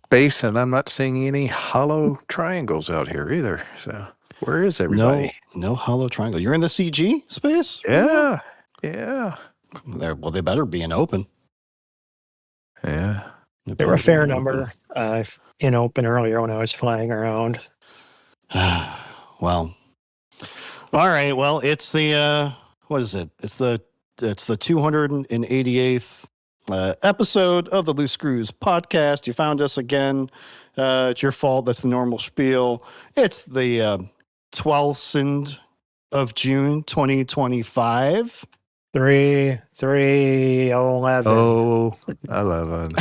space, and I'm not seeing any hollow triangles out here either. So where is everybody? No hollow triangle. You're in the CG space? Yeah. Well, they better be in open. Yeah. There were a fair number in open earlier when I was flying around. Well, all right. Well, it's the what is it? It's the 288th episode of the Loose Screws podcast. You found us again. It's your fault. That's the normal spiel. It's the 12th of June, 2025. 3/11. Oh, 11.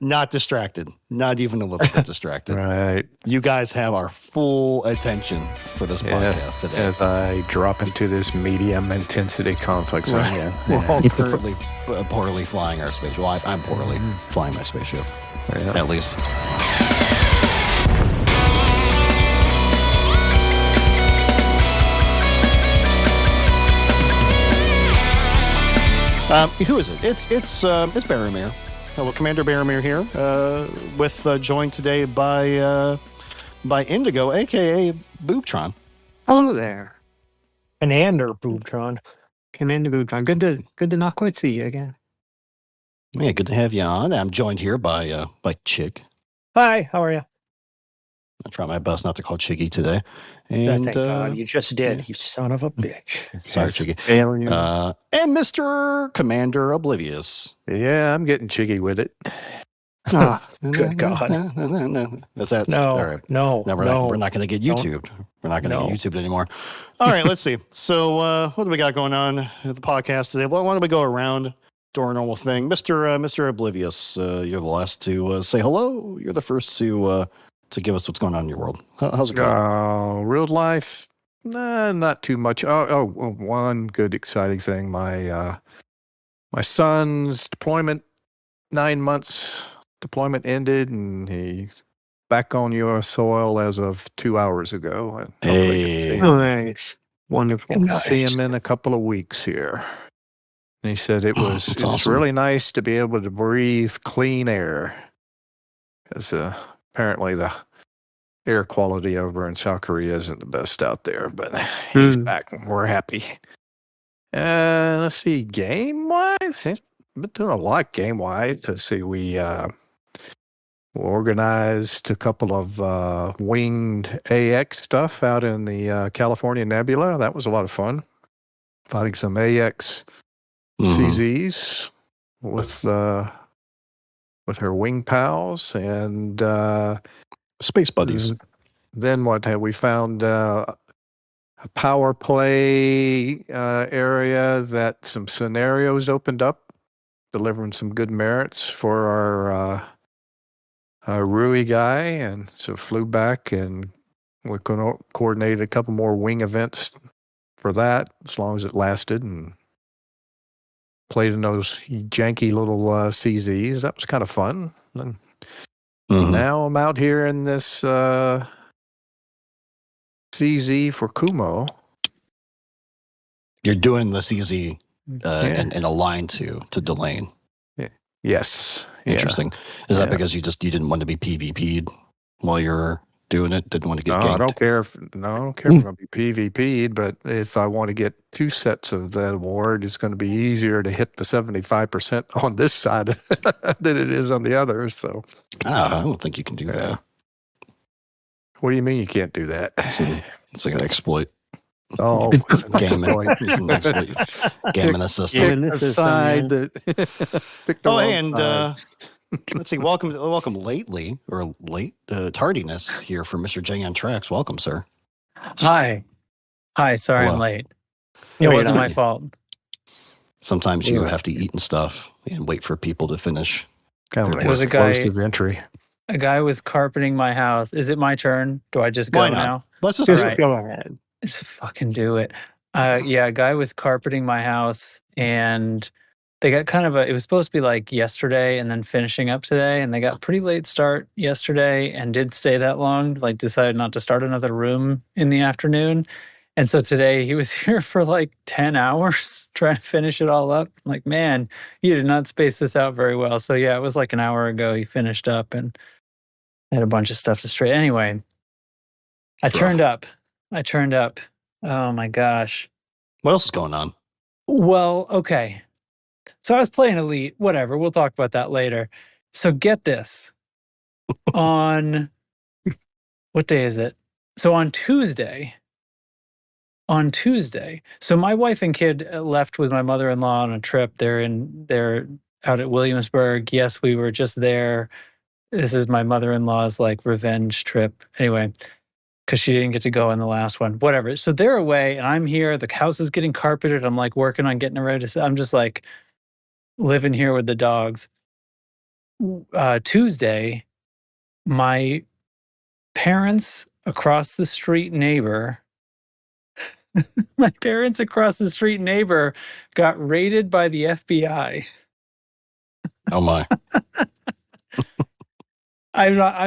Not distracted. Not even a little bit distracted. Right. You guys have our full attention for this podcast today. As I drop into this medium intensity conflict zone. Right. We're all currently poorly flying our spaceship. Well, I'm poorly flying my spaceship, at least. Who is it? It's Baromir. Hello, Commander Baromir here. With joined today by Indigo, aka Boobtron. Hello there, Commander Boobtron. Commander Boobtron. Good to not quite see you again. Yeah, good to have you on. I'm joined here by Chick. Hi, how are you? I try my best not to call Chiggy today. And Thank God, you just did, you son of a bitch. Sorry, Chiggy. And Mr. Commander Oblivious. Yeah, I'm getting jiggy with it. Good God. No. That's that. No, All right. no, We're not going to get YouTubed. We're not going to get YouTubed anymore. All right, let's see. So what do we got going on at the podcast today? Why don't we go around, do our normal thing? Mr. Oblivious, you're the last to say hello. You're the first to give us what's going on in your world. How's it going? Real life, not too much. One good exciting thing. My son's deployment, 9 months deployment ended, and he's back on U.S. soil as of 2 hours ago. And Hey. Nice. Wonderful. Nice. see him in a couple of weeks here. And he said it's awesome. really nice to be able to breathe clean air. Because apparently the air quality over in South Korea isn't the best out there, but he's back and we're happy. Let's see, game-wise, he's been doing a lot game-wise. Let's see, we organized a couple of winged AX stuff out in the California Nebula. That was a lot of fun. Fighting some AX CZs with her wing pals and Space buddies. Then what have we found? A power play area that some scenarios opened up, delivering some good merits for our Rui guy, and so flew back and we coordinated a couple more wing events for that, as long as it lasted, and played in those janky little CZs. That was kind of fun. And now I'm out here in this CZ for Kumo. You're doing the CZ in a line to Delaine. Yes. Interesting. Is that because you didn't want to be PvP'd while you're doing it? Didn't want to get ganked? I don't care if I'm going to be PvP'd, but if I want to get 2 sets of that award, it's going to be easier to hit the 75% on this side than it is on the other. So I don't think you can do that. What do you mean you can't do that? It's like an exploit. Oh, Gaming the system. Aside let's see. Welcome lately or late tardiness here for Mr. J on Tracks. Welcome, sir. Hi. Sorry, Hello. I'm late. It wasn't my fault. Sometimes you have to eat and stuff and wait for people to finish. Kind of There's a guy- explosive entry. A guy was carpeting my house. Is it my turn? Do I just go Why not? now? Let's just All right. Go ahead. Just fucking do it. A guy was carpeting my house and they got it was supposed to be like yesterday and then finishing up today. And they got pretty late start yesterday and did stay that long, like decided not to start another room in the afternoon. And so today he was here for like 10 hours trying to finish it all up. I'm like, man, you did not space this out very well. So yeah, it was like an hour ago he finished up and had a bunch of stuff to straighten. Anyway, I turned up. Oh my gosh. What else is going on? Well, okay. So I was playing Elite, whatever. We'll talk about that later. So get this. On what day is it? So on Tuesday. So my wife and kid left with my mother-in-law on a trip. They're out at Williamsburg. Yes, we were just there. This is my mother-in-law's like revenge trip. Anyway, because she didn't get to go on the last one. Whatever. So they're away and I'm here. The house is getting carpeted. I'm like working on getting it ready to. I'm just like living here with the dogs. Tuesday, my parents across the street neighbor got raided by the FBI. Oh my.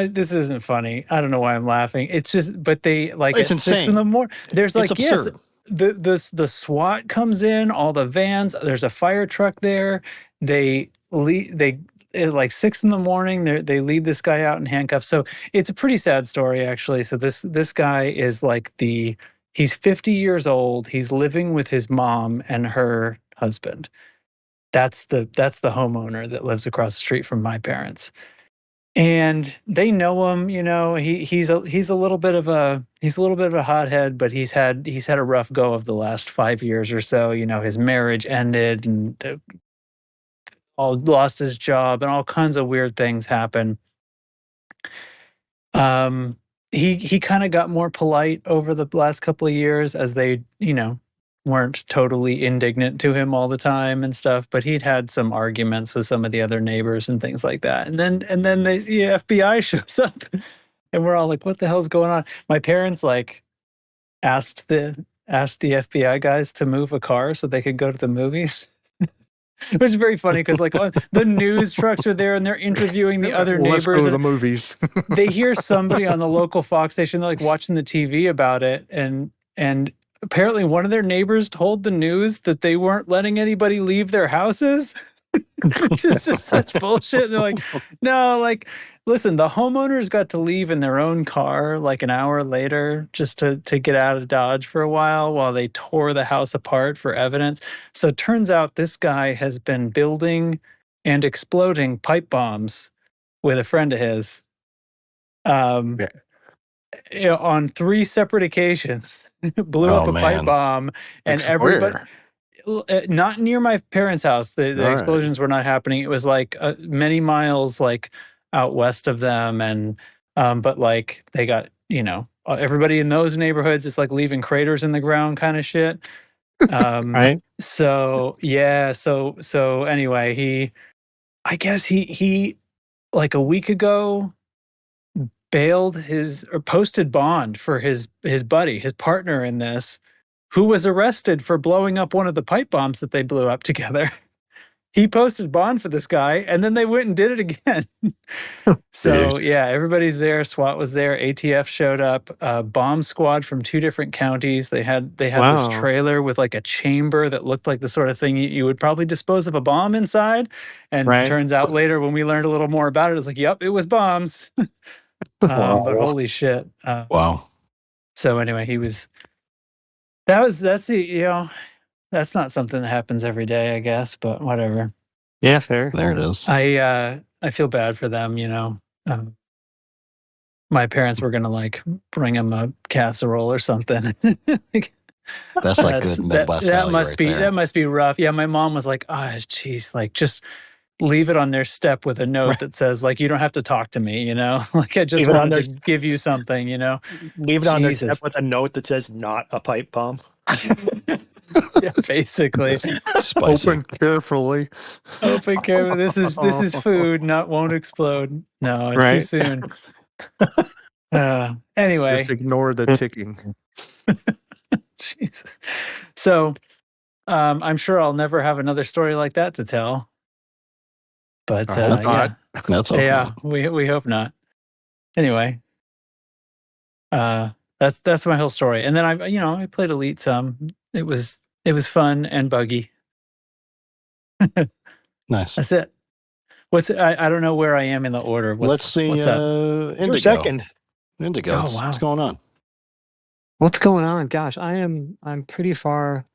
This isn't funny. I don't know why I'm laughing. It's just, but they like It's at 6 in insane. the morning. There's It's like, yes, absurd. the SWAT comes in, all the vans, there's a fire truck there. They at like 6 in the morning, they lead this guy out in handcuffs. So it's a pretty sad story, actually. So this guy is like he's 50 years old. He's living with his mom and her husband. That's the homeowner that lives across the street from my parents. And they know him, you know, he's a little bit of a hothead, but he's had a rough go of the last 5 years or so. You know, his marriage ended and lost his job and all kinds of weird things happen. He kind of got more polite over the last couple of years as they, you know, weren't totally indignant to him all the time and stuff, but he'd had some arguments with some of the other neighbors and things like that. And then the FBI shows up and we're all like, what the hell's going on? My parents like asked the FBI guys to move a car so they could go to the movies. Which is very funny because like the news trucks are there and they're interviewing the other Let's neighbors. go to the movies. They hear somebody on the local Fox station, they're like watching the TV about it, and apparently one of their neighbors told the news that they weren't letting anybody leave their houses, which is just such bullshit. They're like, no, like, listen, the homeowners got to leave in their own car like an hour later just to get out of Dodge for a while they tore the house apart for evidence. So it turns out this guy has been building and exploding pipe bombs with a friend of his. On 3 separate occasions, blew up a pipe bomb, and everybody, not near my parents' house. The explosions were not happening. It was like many miles like out west of them, and but like they got, you know, everybody in those neighborhoods, it's like leaving craters in the ground kind of shit. Right. So yeah, so anyway, I guess he like a week ago posted bond for his buddy, his partner in this, who was arrested for blowing up one of the pipe bombs that they blew up together. He posted bond for this guy, and then they went and did it again. So yeah, everybody's there. SWAT was there. ATF showed up. Bomb squad from 2 different counties. They had this trailer with like a chamber that looked like the sort of thing you would probably dispose of a bomb inside. And turns out later when we learned a little more about it, it's like, yep, it was bombs. But holy shit! Wow. So anyway, that's the, you know, that's not something that happens every day, I guess, but whatever. Yeah, fair. There it is. I feel bad for them, you know. My parents were gonna like bring them a casserole or something. That's like good Midwest value right there. That must be rough. Yeah, my mom was like, geez, like just leave it on their step with a note that says like, you don't have to talk to me, you know, like I just wanted to give you something, you know. Leave it on their step with a note that says not a pipe bomb. Yeah, basically. Spicy. Open carefully. Open carefully. This is food, won't explode. No, it's too soon. Anyway. Just ignore the ticking. Jesus. So I'm sure I'll never have another story like that to tell. But That's okay. Yeah, we hope not. Anyway, That's my whole story. And then I played Elite some. It was fun and buggy. Nice. That's it. I don't know where I am in the order. Let's see. What's up? Indigo. You're second. Indigo. Oh, What's wow. going on? What's going on? Gosh, I'm pretty far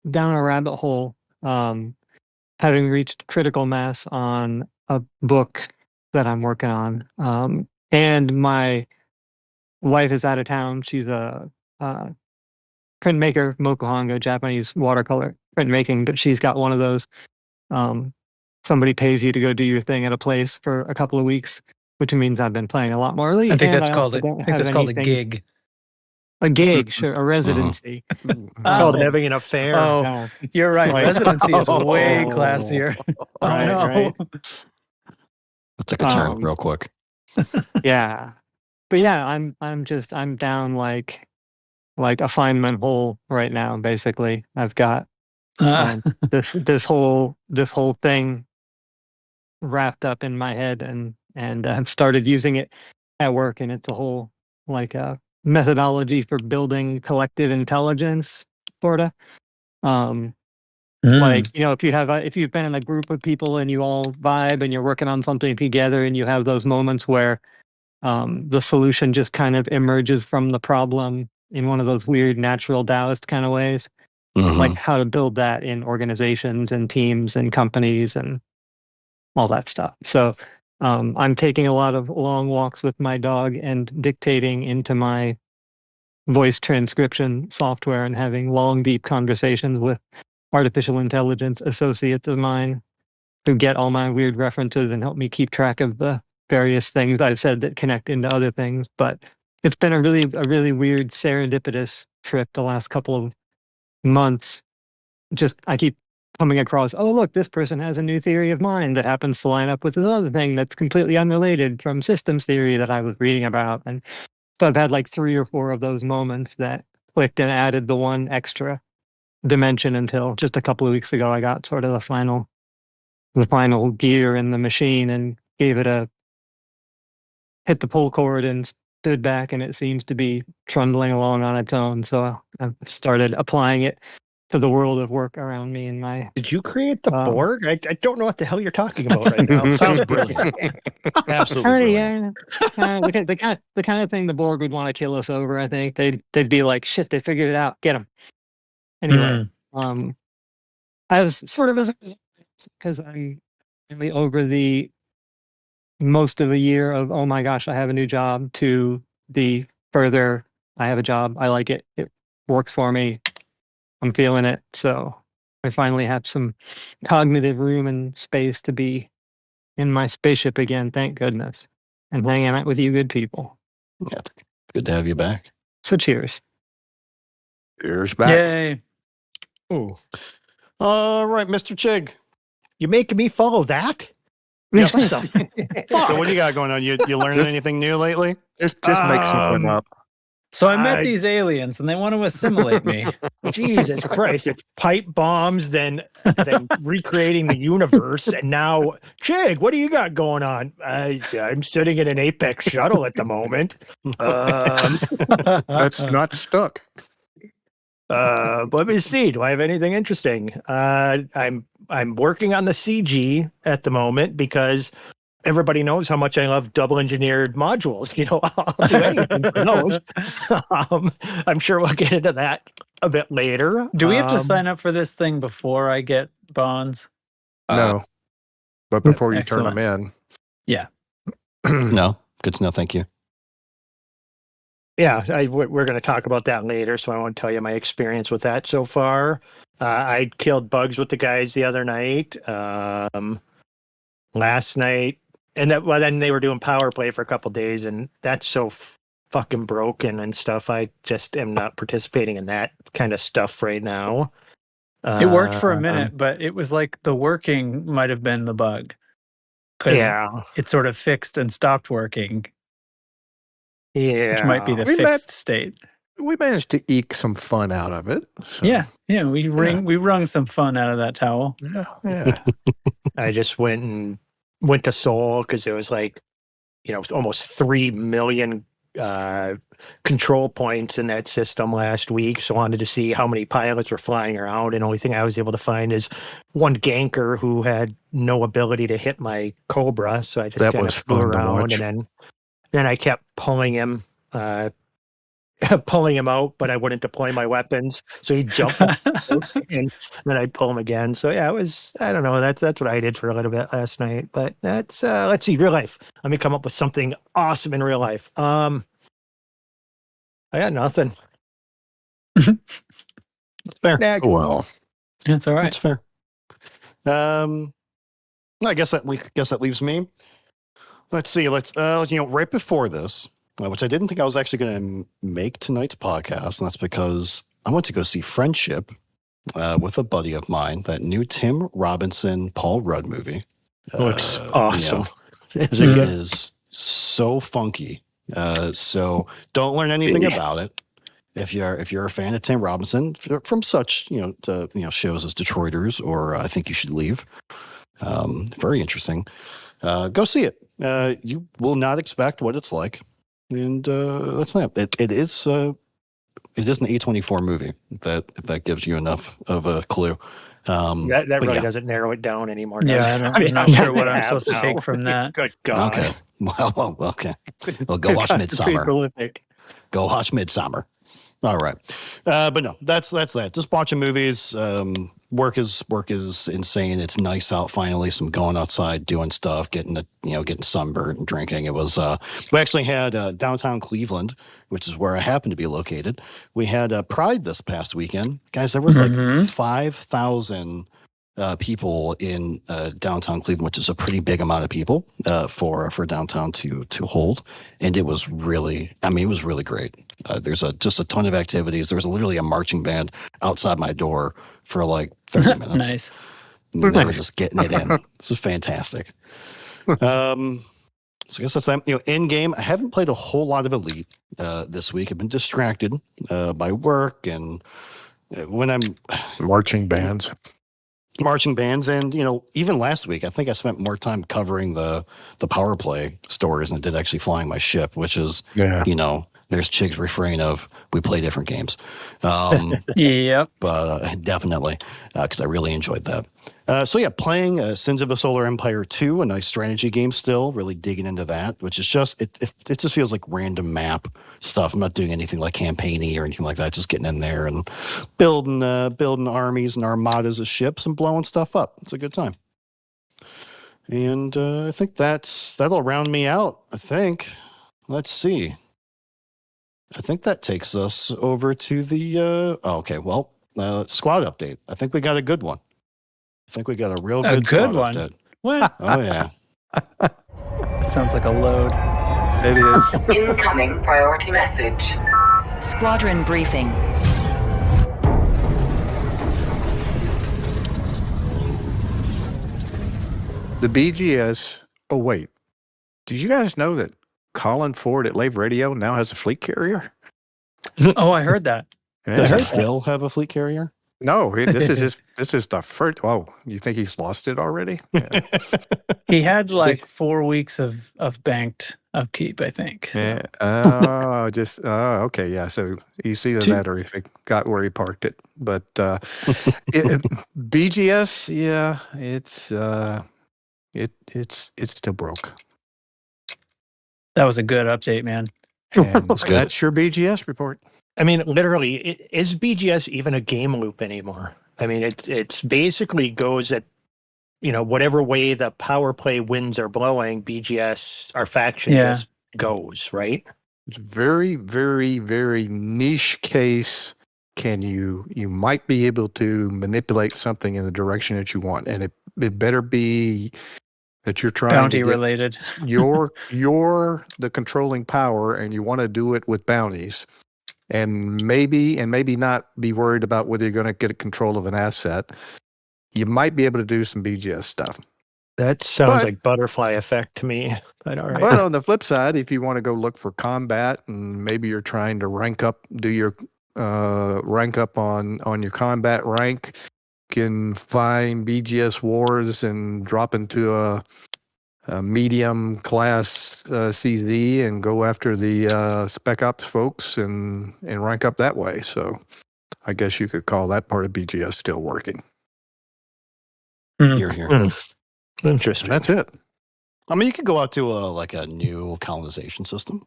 down a rabbit hole, having reached critical mass on a book that I'm working on. And my wife is out of town. She's a printmaker, mokuhanga, Japanese watercolor printmaking, but she's got one of those. Somebody pays you to go do your thing at a place for a couple of weeks, which means I've been playing a lot more Elite. I think and that's called also it. don't I think have that's called a anything- gig. A gig, sure, a residency. Called Oh. having an affair. Oh, Yeah. you're right. Right. Residency is way Oh. classier. Oh Right, no. right. That took a turn Um, real quick. Yeah. But yeah, I'm down like a Feynman hole right now, basically. I've got this whole thing wrapped up in my head, and I've started using it at work, and it's a whole like a methodology for building collective intelligence, sorta. Like, if you've been in a group of people and you all vibe and you're working on something together and you have those moments where the solution just kind of emerges from the problem in one of those weird natural Taoist kind of ways, like how to build that in organizations and teams and companies and all that stuff. So I'm taking a lot of long walks with my dog and dictating into my voice transcription software and having long, deep conversations with artificial intelligence associates of mine who get all my weird references and help me keep track of the various things I've said that connect into other things. But it's been a really weird serendipitous trip the last couple of months. Just I keep coming across, oh look, this person has a new theory of mind that happens to line up with this other thing that's completely unrelated from systems theory that I was reading about. And so I've had like 3 or 4 of those moments that clicked and added the one extra dimension until just a couple of weeks ago I got sort of the final gear in the machine and gave it a hit the pull cord and stood back, and it seems to be trundling along on its own. So I've started applying it to the world of work around me and my Did you create the Borg? I don't know what the hell you're talking about right now. Sounds brilliant. Absolutely brilliant. the kind of thing the Borg would want to kill us over. I think they'd be like, shit, they figured it out, get them. Anyway, I was sort of because I'm really over the most of a year of, oh my gosh, I have a new job, to the further, I have a job, I like it, it works for me, I'm feeling it. So I finally have some cognitive room and space to be in my spaceship again, thank goodness, and hanging out with you good people. Yeah, it's good to have you back. So cheers. Cheers back. Yay. Ooh, All right, Mr. Chig. you making me follow that? Yep. What the So what do you got going on? You learning Just- anything new lately? Just make something up. So I met I- these aliens and they want to assimilate me. Jesus Christ, it's pipe bombs, then recreating the universe, and now, Chig, what do you got going on? I'm sitting in an Apex shuttle at the moment. That's not stuck. Let me see. Do I have anything interesting? I'm working on the CG at the moment because everybody knows how much I love double engineered modules. You know, I'll do anything for those. I'm sure we'll get into that a bit later. Do we have to sign up for this thing before I get bonds? No. But before you turn them in. Yeah. No. Good to know. Thank you. Yeah, we're going to talk about that later, so I won't tell you my experience with that so far. I killed bugs with the guys the other night, last night, and then they were doing power play for a couple days, and that's so fucking broken and stuff. I just am not participating in that kind of stuff right now. It worked for a minute, but it was like the working might have been the bug. Because it sort of fixed and stopped working. Yeah. Which might be the fixed state. We managed to eke some fun out of it. So. Yeah, we wrung some fun out of that towel. Yeah. I just went to Seoul because it was like, almost 3 million control points in that system last week, so I wanted to see how many pilots were flying around. And the only thing I was able to find is one ganker who had no ability to hit my Cobra, so I just That kind of was flew fun to around, watch. and then I kept pulling him. Pulling him out, but I wouldn't deploy my weapons, so he'd jump and then I'd pull him again. So yeah, it was, I don't know, that's what I did for a little bit last night. But that's let's see, real life. Let me come up with something awesome in real life. I got nothing. That's fair. Nah, Well, That's all right. That's fair. I guess that leaves me. Let's see. Right before this, which I didn't think I was actually going to make tonight's podcast, and that's because I went to go see Friendship with a buddy of mine, that new Tim Robinson, Paul Rudd movie. looks awesome. It Is it good? is so funky. So don't learn anything about it. If you're a fan of Tim Robinson from such shows as Detroiters or I Think You Should Leave, very interesting. Go see it. You will not expect what it's like, and that's not it. It is an A24 movie. If that gives you enough of a clue. That but really yeah. doesn't narrow it down anymore. Does Yeah, it? I'm not sure what I'm supposed to now. take from that. Good God. Okay. Well, okay. Well, go watch Midsummer. Prolific. Go watch Midsummer. All right. But no, that's that. Just watching movies. Work is insane. It's nice out finally. Some going outside, doing stuff, getting sunburned and drinking. It was we actually had downtown Cleveland, which is where I happen to be located. We had Pride this past weekend. Guys, there was like 5,000 people in downtown Cleveland, which is a pretty big amount of people for downtown to hold. And it was really great. There's just a ton of activities. There was literally a marching band outside my door for like 30 minutes. Nice. And they were just getting it in. This is fantastic. So I guess that's that. In game, I haven't played a whole lot of Elite this week. I've been distracted by work and when I'm marching bands, and even last week, I think I spent more time covering the power play stories than I did actually flying my ship, which is there's Chig's refrain of we play different games. Yep. But definitely, because I really enjoyed that. Playing Sins of a Solar Empire 2, a nice strategy game still, really digging into that, which is just, it just feels like random map stuff. I'm not doing anything like campaigny or anything like that, just getting in there and building armies and armadas of ships and blowing stuff up. It's a good time. And I think that'll round me out, I think. Let's see. I think that takes us over to the squad update. I think we got a good one. I think we got a real good good squad one. update. What? Oh yeah. That sounds like a load. it is. Incoming priority message. Squadron briefing. The BGS. Oh wait, did you guys know that Colin Ford at Lave Radio now has a fleet carrier? Oh, I heard that. Does Yeah. he still have a fleet carrier? No, this is the first. Oh, you think he's lost it already? Yeah. He had like 4 weeks of banked upkeep, I think. So. Yeah. Okay. Yeah. So he's either Two- that or he got where he parked it. But BGS, yeah, it's still broke. That was a good update, man. And That's good. that's your BGS report. I mean, literally, is BGS even a game loop anymore? I mean, it's basically goes at, whatever way the power play winds are blowing, BGS, our faction just goes, right? It's very, very, very niche case. You might be able to manipulate something in the direction that you want, and it better be that you're trying Bounty to get related. you're the controlling power, and you want to do it with bounties, and maybe not be worried about whether you're going to get control of an asset. You might be able to do some BGS stuff. That sounds like butterfly effect to me. But all right. But on the flip side, if you want to go look for combat, and maybe you're trying to rank up, do your rank up on your combat rank, you can find BGS Wars and drop into medium class CZ and go after the spec ops folks and rank up that way. So I guess you could call that part of BGS still working. You're here. Interesting. And that's it. I mean, you could go out to a new colonization system.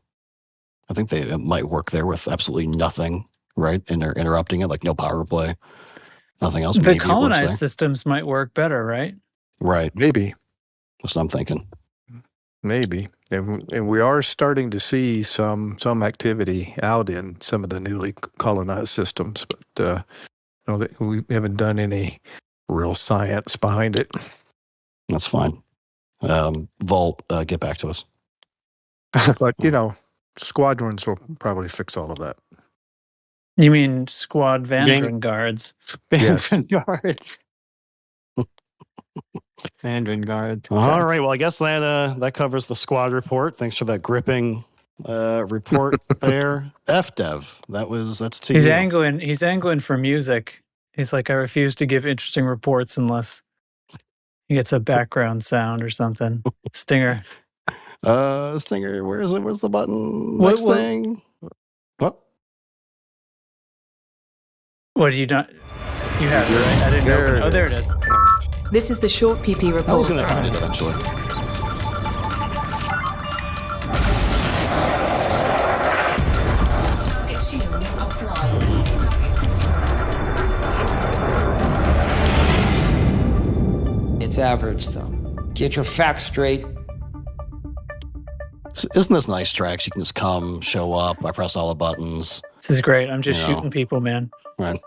I think it might work there with absolutely nothing, right? And they're interrupting it, like no power play, nothing else. The Maybe it works colonized there. systems might work better, right? Right. Maybe. That's what I'm thinking. Maybe. And we are starting to see some activity out in some of the newly colonized systems, but we haven't done any real science behind it. That's fine. Vault, get back to us. But, squadrons will probably fix all of that. You mean squad Vandrin guards? Yes. Vandrin guards. Vandrin guards. All right. Well, I guess that covers the squad report. Thanks for that gripping report there. FDev, that's to He's you. He's angling for music. He's like, I refuse to give interesting reports unless he gets a background sound or something. Stinger. Stinger, where is it? Where's the button? What- Next what- thing. What? What did you not? You have it, right? I didn't open it. Oh, there it is. This is the short PP I was report. going to find it eventually. Target shields offline. Target destroyed. It's average, so get your facts straight. Isn't this nice, Trax? You can just come, show up. I press all the buttons. This is great. I'm just You know. shooting people, man. Right.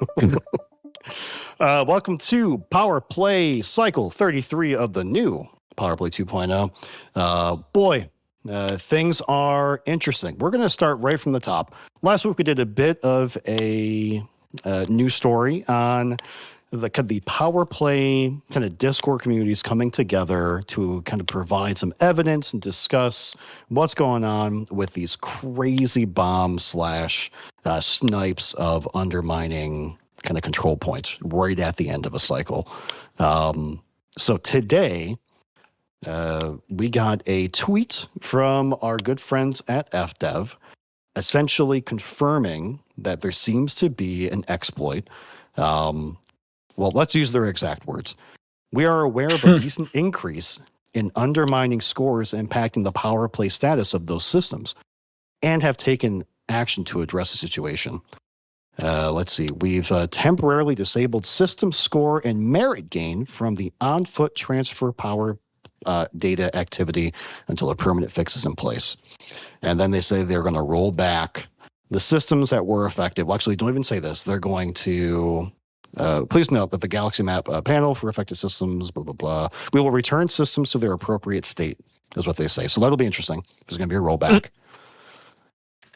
Welcome to Power Play Cycle 33 of the new Power Play 2.0. Things are interesting. We're going to start right from the top. Last week we did a bit of a news story on the Power Play kind of Discord communities coming together to kind of provide some evidence and discuss what's going on with these crazy bomb / snipes of undermining kind of control points right at the end of a cycle. So today, we got a tweet from our good friends at FDev, essentially confirming that there seems to be an exploit. Well, let's use their exact words. We are aware of a recent increase in undermining scores impacting the power play status of those systems and have taken action to address the situation. Let's see. We've temporarily disabled system score and merit gain from the on-foot transfer power data activity until a permanent fix is in place. And then they say they're going to roll back the systems that were affected. Well, actually, don't even say this. They're going to... please note that the Galaxy Map panel for affected systems, blah, blah, blah. We will return systems to their appropriate state, is what they say. So that'll be interesting. There's going to be a rollback.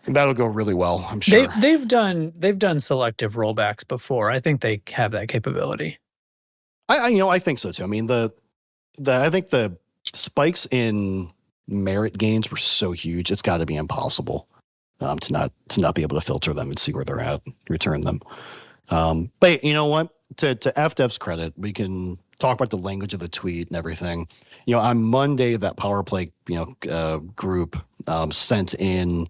That'll go really well, I'm sure. They've done selective rollbacks before. I think they have that capability. I think so too. I mean, I think the spikes in merit gains were so huge, it's got to be impossible to not be able to filter them and see where they're at, return them. But you know what? To FDev's credit, we can talk about the language of the tweet and everything. On Monday, that Power Play group sent in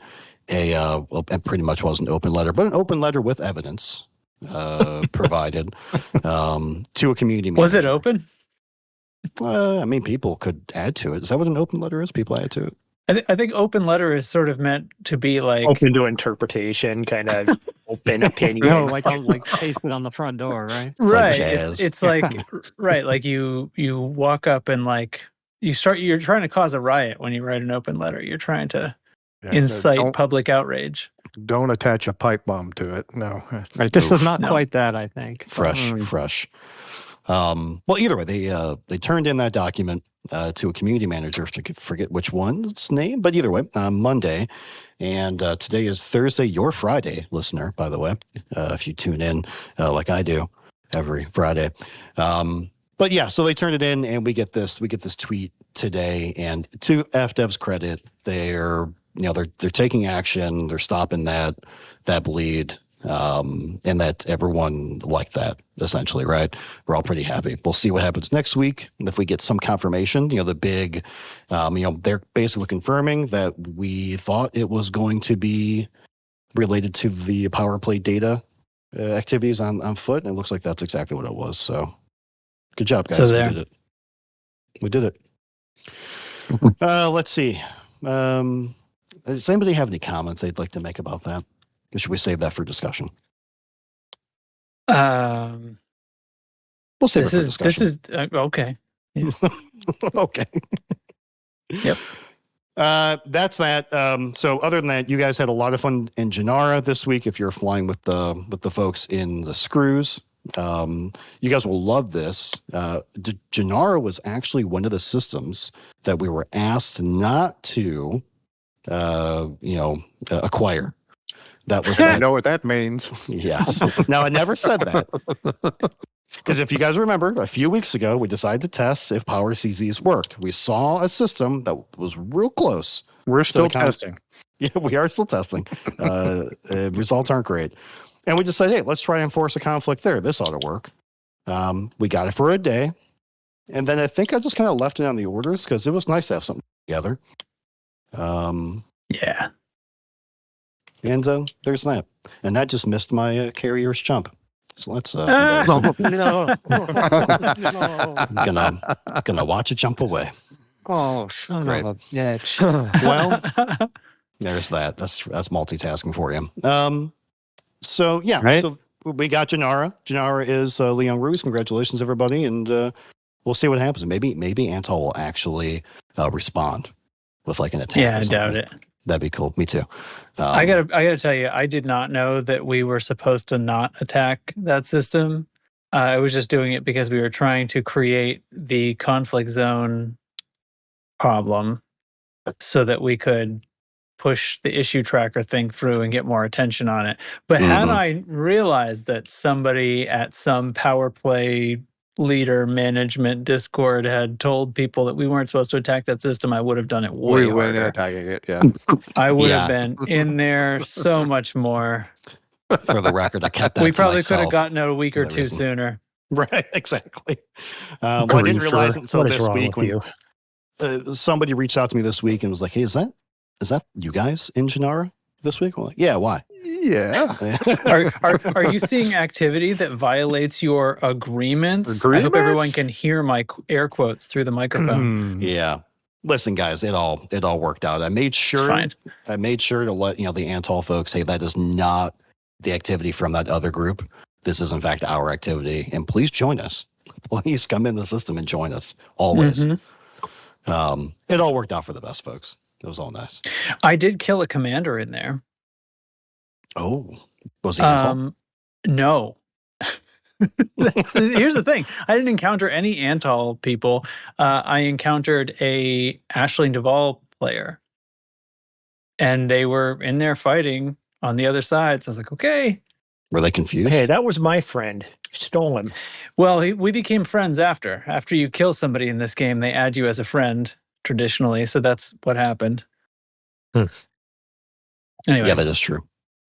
it pretty much was an open letter, but an open letter with evidence provided to a community manager. Was it open? I mean, people could add to it. Is that what an open letter is? People add to it? I think open letter is sort of meant to be like Open to interpretation, kind of open opinion. No, like paste it on the front door, right? right. jazz. It's like right. Like you walk up and like you're trying to cause a riot when you write an open letter. You're trying to incite public outrage. Don't attach a pipe bomb to it. No. Right. This is not No. quite that, I think. Fresh. Well, either way, they turned in that document to a community manager. I forget which one's name, but either way, Monday, and today is Thursday. Your Friday, listener, by the way, if you tune in like I do every Friday. But yeah, so they turned it in, and we get this tweet today. And to FDev's credit, they're taking action. They're stopping that bleed. and that everyone liked that, essentially, right? We're all pretty happy. We'll see what happens next week. And if we get some confirmation, the big, they're basically confirming that we thought it was going to be related to the power play data activities on foot. And it looks like that's exactly what it was. So good job, guys. So there. We did it. Let's see. Does anybody have any comments they'd like to make about that? Or should we save that for discussion? We'll save it for discussion. This is okay. Yeah. Okay. Yep. That's that. So other than that, you guys had a lot of fun in Janara this week. If you're flying with the folks in the screws, you guys will love this. Janara was actually one of the systems that we were asked not to, acquire. That was. I know what that means. Yes. Now I never said that. Because if you guys remember, a few weeks ago, we decided to test if Power CZs worked. We saw a system that was real close. We're still testing. Yeah, we are still testing. Results aren't great. And we decided, hey, let's try and force a conflict there. This ought to work. We got it for a day. And then I think I just kind of left it on the orders because it was nice to have something together. Yeah. And there's that. And that just missed my carrier's jump. So let's No. gonna watch it jump away. Oh, son Great. of a bitch. Well, there's that. That's multitasking for you. So yeah, Right. So we got Janara. Janara is Leon Ruse. Congratulations, everybody, and we'll see what happens. Maybe Antal will actually respond with like an attack. Yeah, or I doubt something. it. That'd be cool. Me too. I gotta tell you, I did not know that we were supposed to not attack that system. I was just doing it because we were trying to create the conflict zone problem so that we could push the issue tracker thing through and get more attention on it. But had I realized that somebody at some power play leader management Discord had told people that we weren't supposed to attack that system, I would have done it way We went harder. attacking it. Yeah. I would have been in there so much more. For the record, I kept that. We to probably could have myself gotten it a week for or that two reason. sooner. Right, exactly. I didn't realize it until What is this wrong week with when you? somebody reached out to me this week and was like, "Hey, is that you guys in Janara this week?" I'm like, "Yeah, why?" Yeah. Are you seeing activity that violates your agreements? I hope everyone can hear my air quotes through the microphone. Yeah. Listen, guys, it all worked out. I made It's sure fine. to let the Antal folks, hey, that is not the activity from that other group. This is in fact our activity, and please join us. Please come in the system and join us always. Mhm. It all worked out for the best, folks. It was all nice. I did kill a commander in there. Oh, was he Antal? No. Here's the thing. I didn't encounter any Antal people. I encountered a Aisling Duval player. And they were in there fighting on the other side. So I was like, okay. Were they confused? Hey, that was my friend. You stole him. Well, we became friends after. After you kill somebody in this game, they add you as a friend traditionally. So that's what happened. Anyway. Yeah, that is true.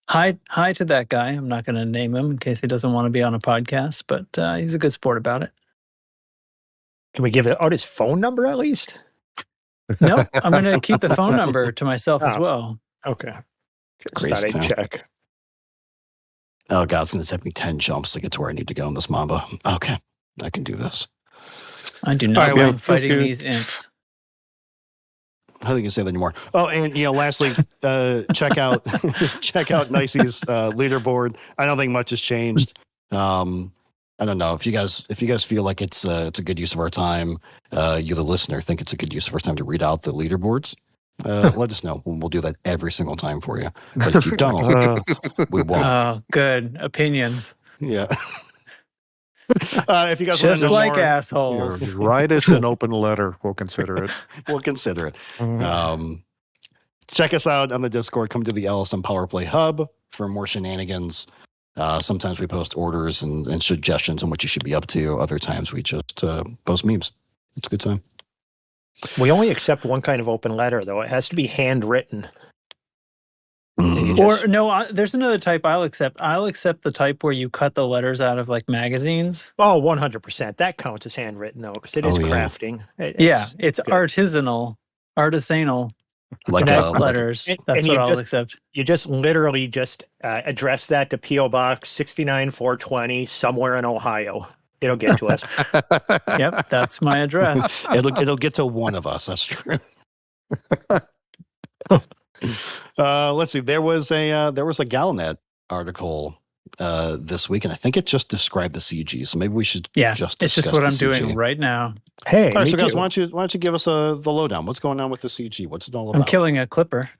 Hi to that guy. I'm not going to name him in case he doesn't want to be on a podcast, but he's a good sport about it. Can we give out his phone number at least? No, I'm going to keep the phone number to myself as well. Okay. Crazy Just thought town. I'd check. Oh, God, it's going to take me 10 jumps to get to where I need to go in this Mamba. Okay, I can do this. I do not All right, mind fighting good. these imps. I don't think you can say that anymore. Oh, and lastly, check out Nicey's leaderboard. I don't think much has changed. I don't know if you guys feel like it's a good use of our time. You, the listener, think it's a good use of our time to read out the leaderboards. Let us know. We'll do that every single time for you. But if you don't, we won't. Oh, good opinions. Yeah. If you guys want Just to know like more, assholes. Write us an open letter. We'll consider it. we'll consider it. Check us out on the Discord. Come to the LSN-powerplay-hub for more shenanigans. Sometimes we post orders and suggestions on what you should be up to. Other times we just post memes. It's a good time. We only accept one kind of open letter, though. It has to be handwritten. And you Or just, no, there's another type I'll accept. I'll accept the type where you cut the letters out of like magazines. 100%. That counts as handwritten though, because it is Oh, yeah. crafting. It's good. artisanal Like letters. And That's what you I'll just- accept. You just literally just address that to P.O. Box 69420 somewhere in Ohio. It'll get to us. Yep, that's my address. it'll get to one of us. That's true. Let's see. There was a Galnet article this week, and I think it just described the CG. So maybe we should Yeah, just it's just discuss what the I'm CG. doing right now. Hey, All right, me so guys, too. why don't you give us the lowdown? What's going on with the CG? What's it all about? I'm killing a clipper.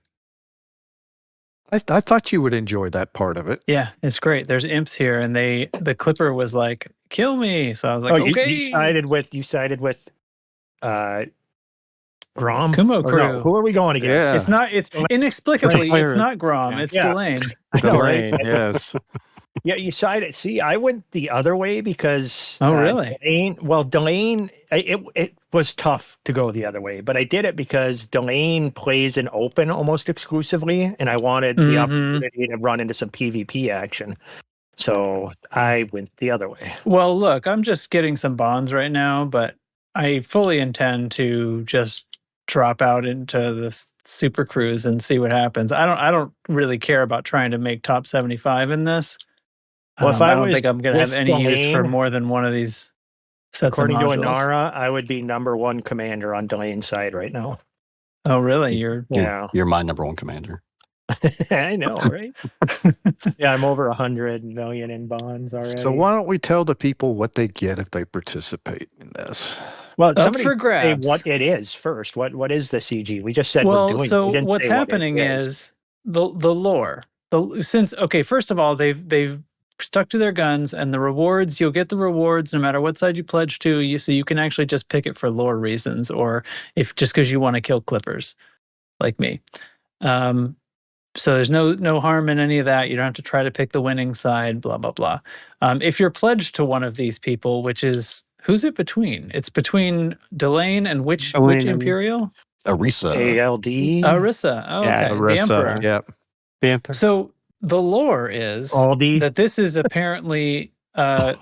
I thought you would enjoy that part of it. Yeah, it's great. There's imps here, and the clipper was like, "Kill me!" So I was like, Oh, "Okay." you sided with Grom? Kumo Or no, crew. who are we going against? Yeah. It's not. It's inexplicably. It's not Grom. It's Yeah. Delaine. I know, right? Delaine, yes. Yeah, you sided. See, I went the other way because. Oh, really? Delaine. It was tough to go the other way, but I did it because Delaine plays in open almost exclusively, and I wanted the opportunity to run into some PvP action. So I went the other way. Well, look, I'm just getting some bonds right now, but I fully intend to just drop out into the super cruise and see what happens. I don't really care about trying to make top 75 in this. Well, if I don't was think I'm going to have with any use for Delaine, more than one of these sets According of to modules. Janara, I would be #1 commander on Delaine's side right now. Oh, really? You're You're my #1 commander. I know, right? Yeah, I'm over 100 million in bonds already. So why don't we tell the people what they get if they participate in this? Well, up somebody for say grabs. what it is first. What is the CG? We just said we're Well, doing. so we didn't what's say what it happening is the lore. First of all, they've stuck to their guns, and the rewards, you'll get the rewards no matter what side you pledge to. So you can actually just pick it for lore reasons, or if just because you want to kill clippers, like me. So there's no harm in any of that. You don't have to try to pick the winning side. Blah blah blah. If you're pledged to one of these people, which is who's it between? It's between Delaine and which Imperial? Arisa. ALD. Arisa. Oh, Yeah, okay. The Arisa, Emperor. Yep. The Emperor. So the lore is Aldi. that this is apparently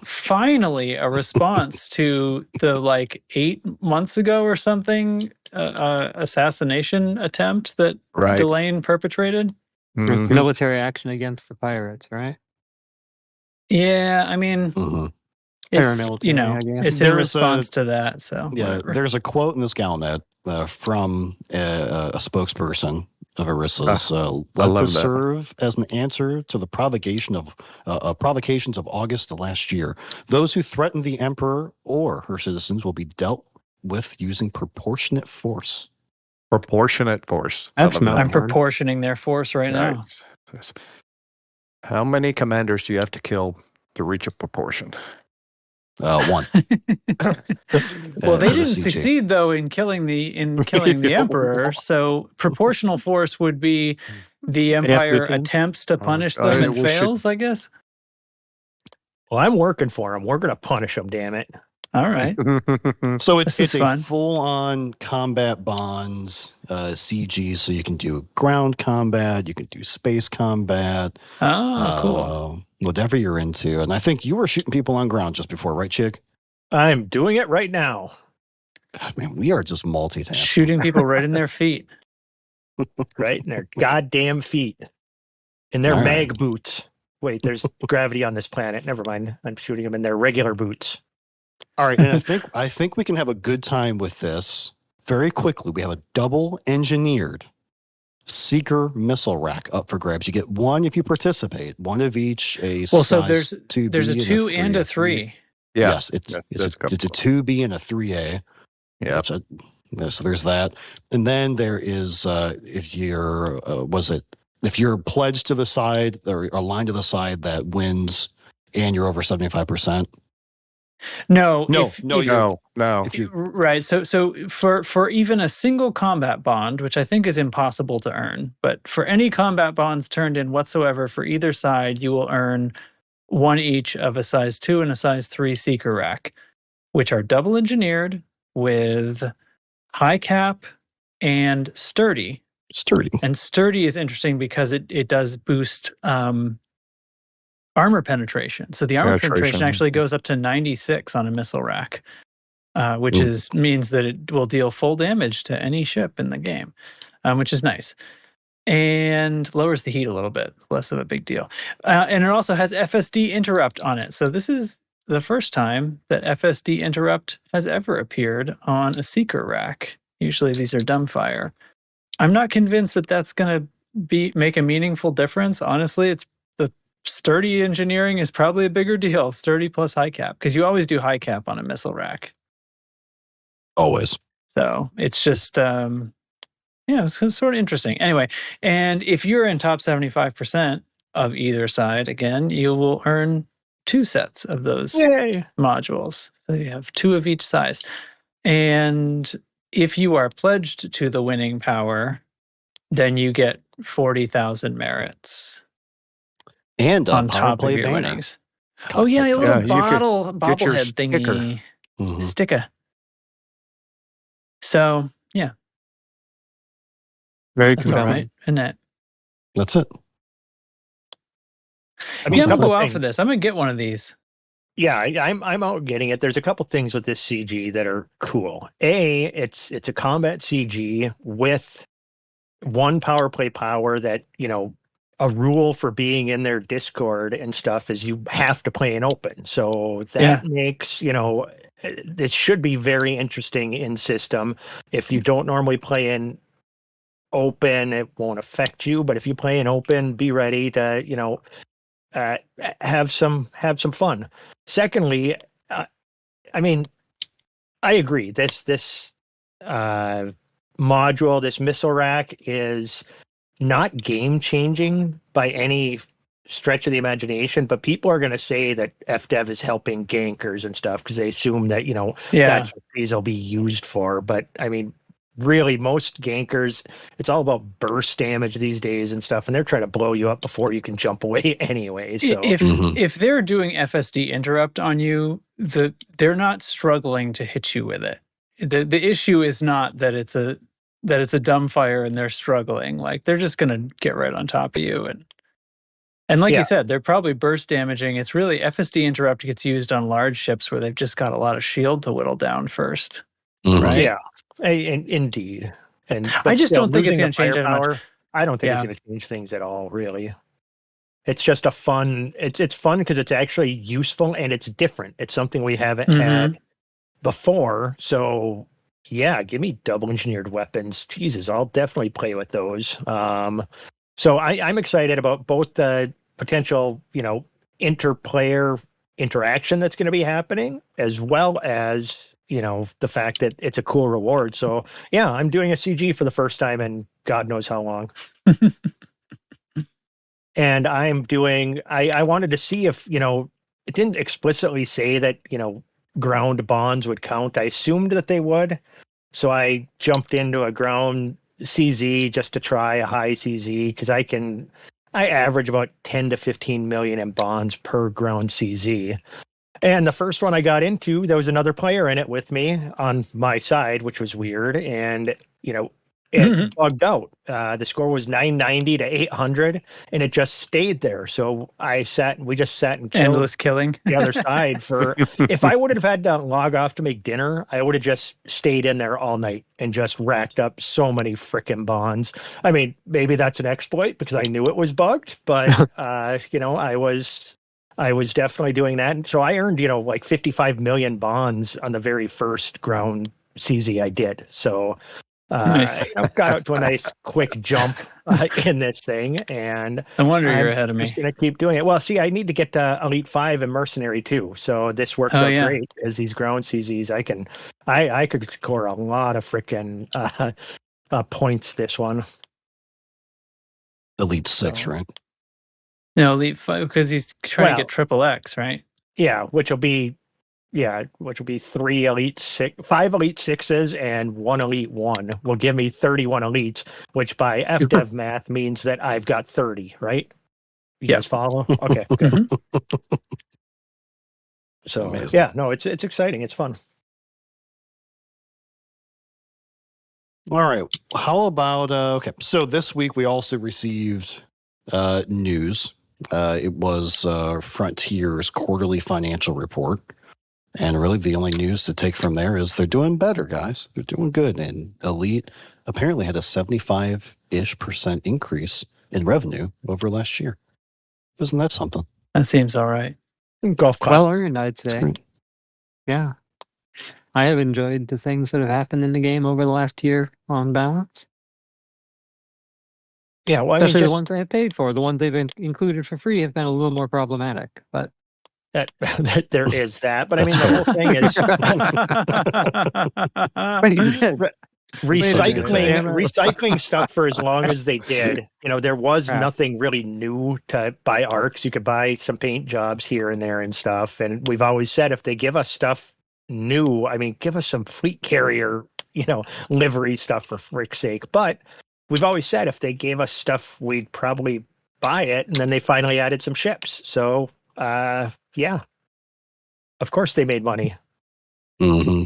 finally a response to the 8 months ago or something assassination attempt that Right. Delaine perpetrated. Mhm. Military action against the pirates, right? Yeah, I mean, Mhm. it's Paramilitary, I guess. it's in There's response to that. So Yeah, whatever. there's a quote in this Galnet from a spokesperson of Arisa's. I Let love this that. serve as an answer to the provocations of August of last year. Those who threaten the Emperor or her citizens will be dealt with using proportionate force. Proportionate force. That's I love that I'm word. proportioning their force right now. Right. How many commanders do you have to kill to reach a proportion? One. Well, they for the didn't CG. succeed though in killing the emperor. So proportional force would be the empire Everything. attempts to punish I them and we should- fails, I guess. Well, I'm working for him. We're gonna punish him. Damn it. All right. So This it's is a fun. full-on combat bonds CG. So you can do ground combat, you can do space combat. Oh, cool. Whatever you're into. And I think you were shooting people on ground just before, right, Chig? I'm doing it right now. God, man, we are just multitasking. Shooting people right in their feet. Right in their goddamn feet. In their All mag boots. Wait, there's gravity on this planet. Never mind. I'm shooting them in their regular boots. All right, and I think we can have a good time with this very quickly. We have a double engineered Seeker missile rack up for grabs. You get one if you participate, one of each. Well, so size 2B there's a and 2 and a 3. Yeah. Yes, it's that's a 2B and a 3A. Yeah. So there's that, and then there is if you're if you're pledged to the side or aligned to the side that wins, and you're over 75%. No, No, if- no, if- you're- No. If you Right. So for even a single combat bond, which I think is impossible to earn, but for any combat bonds turned in whatsoever for either side, you will earn one each of a size 2 and a size 3 seeker rack, which are double engineered with high cap and sturdy. Sturdy. And sturdy is interesting because it does boost armor penetration. So the armor penetration actually goes up to 96 on a missile rack, which means that it will deal full damage to any ship in the game, which is nice. And lowers the heat a little bit, less of a big deal. And it also has FSD interrupt on it. So this is the first time that FSD interrupt has ever appeared on a seeker rack. Usually these are dumbfire. I'm not convinced that that's going to make a meaningful difference. Honestly, it's the sturdy engineering is probably a bigger deal. Sturdy plus high cap, because you always do high cap on a missile rack. Always. So it's just it's sort of interesting. Anyway, and if you're in top 75% of either side, again, you will earn 2 sets of those modules. So you have 2 of each size. And if you are pledged to the winning power, then you get 40,000 merits. And on top of your winnings. Oh yeah, a little bobblehead thingy. Sticker. So yeah. Very That's all right, isn't it? That's it. I mean, I'm gonna go out for this. I'm gonna get one of these. Yeah, I'm out getting it. There's a couple things with this CG that are cool. It's a combat CG with 1 power play power that, a rule for being in their Discord and stuff is you have to play in open. So that makes, this should be very interesting in system. If you don't normally play in open, it won't affect you. But if you play in open, be ready to, have some fun. Secondly, I mean, I agree. This module, this missile rack is not game changing by any stretch of the imagination, but people are going to say that FDev is helping gankers and stuff because they assume that, that's what these will be used for. But I mean, really, most gankers, it's all about burst damage these days and stuff, and they're trying to blow you up before you can jump away anyway. So if they're doing FSD interrupt on you, they're not struggling to hit you with it. The issue is not that it's a dumbfire and they're struggling. Like, they're just gonna get right on top of you, and like you said, they're probably burst damaging. It's really FSD interrupt gets used on large ships where they've just got a lot of shield to whittle down first, right? Yeah. Indeed. I just don't think it's going to change power. I don't think it's going to change things at all, really. It's just a fun. It's fun because it's actually useful and it's different. It's something we haven't had before. So yeah, give me double engineered weapons. Jesus, I'll definitely play with those. So I'm excited about both the potential, interplayer interaction that's going to be happening, as well as the fact that it's a cool reward. So yeah, I'm doing a CG for the first time in God knows how long. And I'm doing, I wanted to see if, it didn't explicitly say that, ground bonds would count. I assumed that they would. So I jumped into a ground CZ just to try a high CZ because I average about 10 to 15 million in bonds per ground CZ. And the first one I got into, there was another player in it with me on my side, which was weird. And, it bugged out. The score was 990 to 800, and it just stayed there. So we just sat and killed endless killing the other side for, if I would have had to log off to make dinner, I would have just stayed in there all night and just racked up so many freaking bonds. I mean, maybe that's an exploit because I knew it was bugged, but, I was definitely doing that. And so I earned, like 55 million bonds on the very first ground CZ I did. So nice. I got out to a nice quick jump in this thing. And no wonder you're ahead of me. I'm just going to keep doing it. Well, see, I need to get to Elite 5 and Mercenary too. So this works out great as these ground CZs. I could score a lot of freaking points this one. Elite 6, right? No, Elite 5, because he's trying to get triple X, right? Yeah, which will be 5 Elite 6s and 1 Elite 1 will give me 31 elites, which by FDev math means that I've got 30, right? You guys follow? Okay, good. So amazing. Yeah, no, it's exciting. It's fun. All right. How about okay? So this week we also received news. It was Frontier's quarterly financial report, and really the only news to take from there is they're doing better, guys. They're doing good, and Elite apparently had a 75% increase in revenue over last year. Isn't that something? That seems all right. Golf clap. Well earned, I'd That's say. great. Yeah. I have enjoyed the things that have happened in the game over the last year on balance. Yeah, well, I mean, Especially the just ones they have paid for. The ones they've included for free have been a little more problematic. But that there is that. But I mean, the whole thing is recycling stuff for as long as they did. You know, there was nothing really new to buy arcs. You could buy some paint jobs here and there and stuff. And we've always said if they give us stuff new, I mean, give us some fleet carrier, you know, livery stuff for frick's sake. But we've always said if they gave us stuff, we'd probably buy it. And then they finally added some ships. So, yeah, of course they made money. Mm-hmm.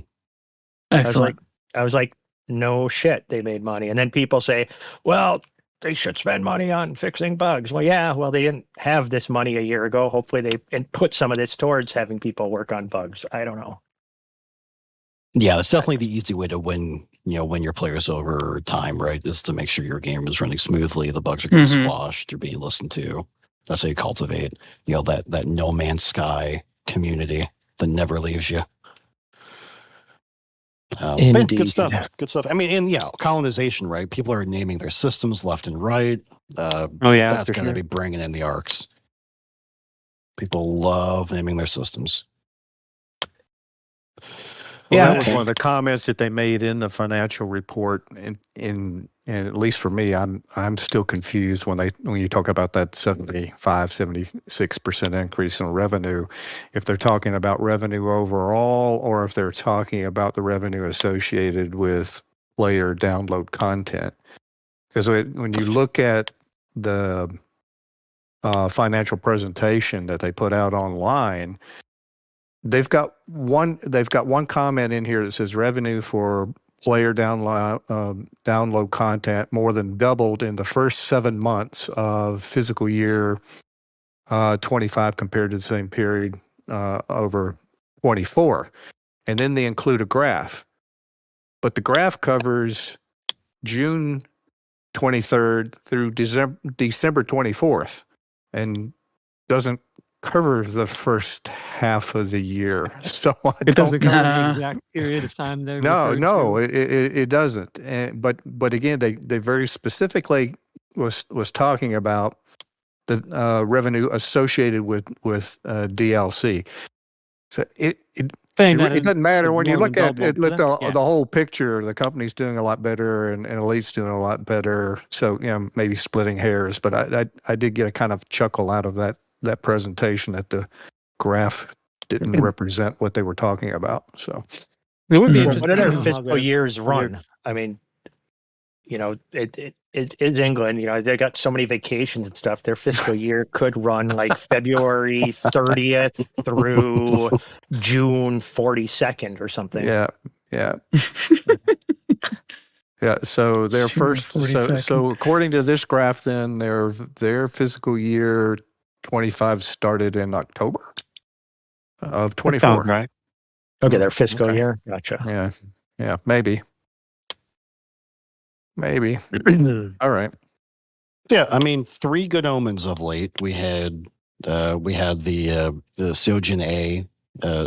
Excellent. I was like, no shit, they made money. And then people say, well, they should spend money on fixing bugs. Well, yeah, well, they didn't have this money a year ago. Hopefully they put some of this towards having people work on bugs. I don't know. Yeah, it's definitely the easy way to win, win your players over time, right? Is to make sure your game is running smoothly, the bugs are getting squashed, you're being listened to. That's how you cultivate, that no man's sky community that never leaves you. Indeed. Good stuff. Good stuff. I mean, and colonization, right? People are naming their systems left and right. That's going to be bringing in the arcs. People love naming their systems. Well, that was one of the comments that they made in the financial report. And at least for me, I'm still confused when you talk about that 76% increase in revenue, if they're talking about revenue overall or if they're talking about the revenue associated with player download content. Because when you look at the financial presentation that they put out online, they've got one comment in here that says revenue for player download content more than doubled in the first 7 months of fiscal year 25 compared to the same period over 24. And then they include a graph. But the graph covers June 23rd through December 24th and doesn't cover the first half of the year. So it doesn't cover the exact period of time there. No, it doesn't. But again, they very specifically was talking about the revenue associated with DLC. So it doesn't matter when you look at it. The whole picture. The company's doing a lot better, and Elite's doing a lot better. So maybe splitting hairs, but I did get a kind of chuckle out of that presentation that the graph didn't represent what they were talking about. So it would be interesting. What are their fiscal years run? I mean, it is England. They got so many vacations and stuff. Their fiscal year could run like February 30th through June 42nd or something. Yeah. Yeah, so their so according to this graph, then their fiscal year 25 started in October of 24. Right. Okay, their fiscal year. Gotcha. Yeah, maybe. All right. Yeah, I mean, 3 good omens of late. We had the Sojin A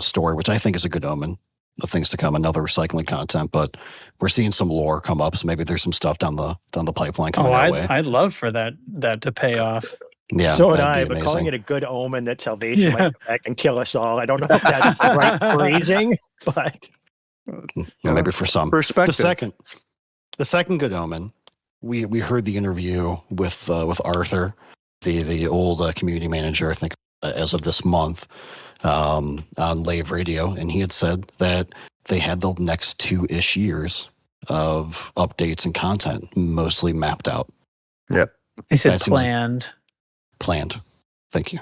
story, which I think is a good omen of things to come, another recycling content, but we're seeing some lore come up, so maybe there's some stuff down the pipeline coming that way. I'd love for that to pay off. Yeah, so would I, but calling it a good omen that salvation might come back and kill us all. I don't know if that's the right phrasing, but maybe for some perspective. The second good omen, we heard the interview with Arthur, the old community manager, I think as of this month, on Lave Radio, and he had said that they had the next 2-ish years of updates and content mostly mapped out. Yep. He said planned. Planned. Thank you.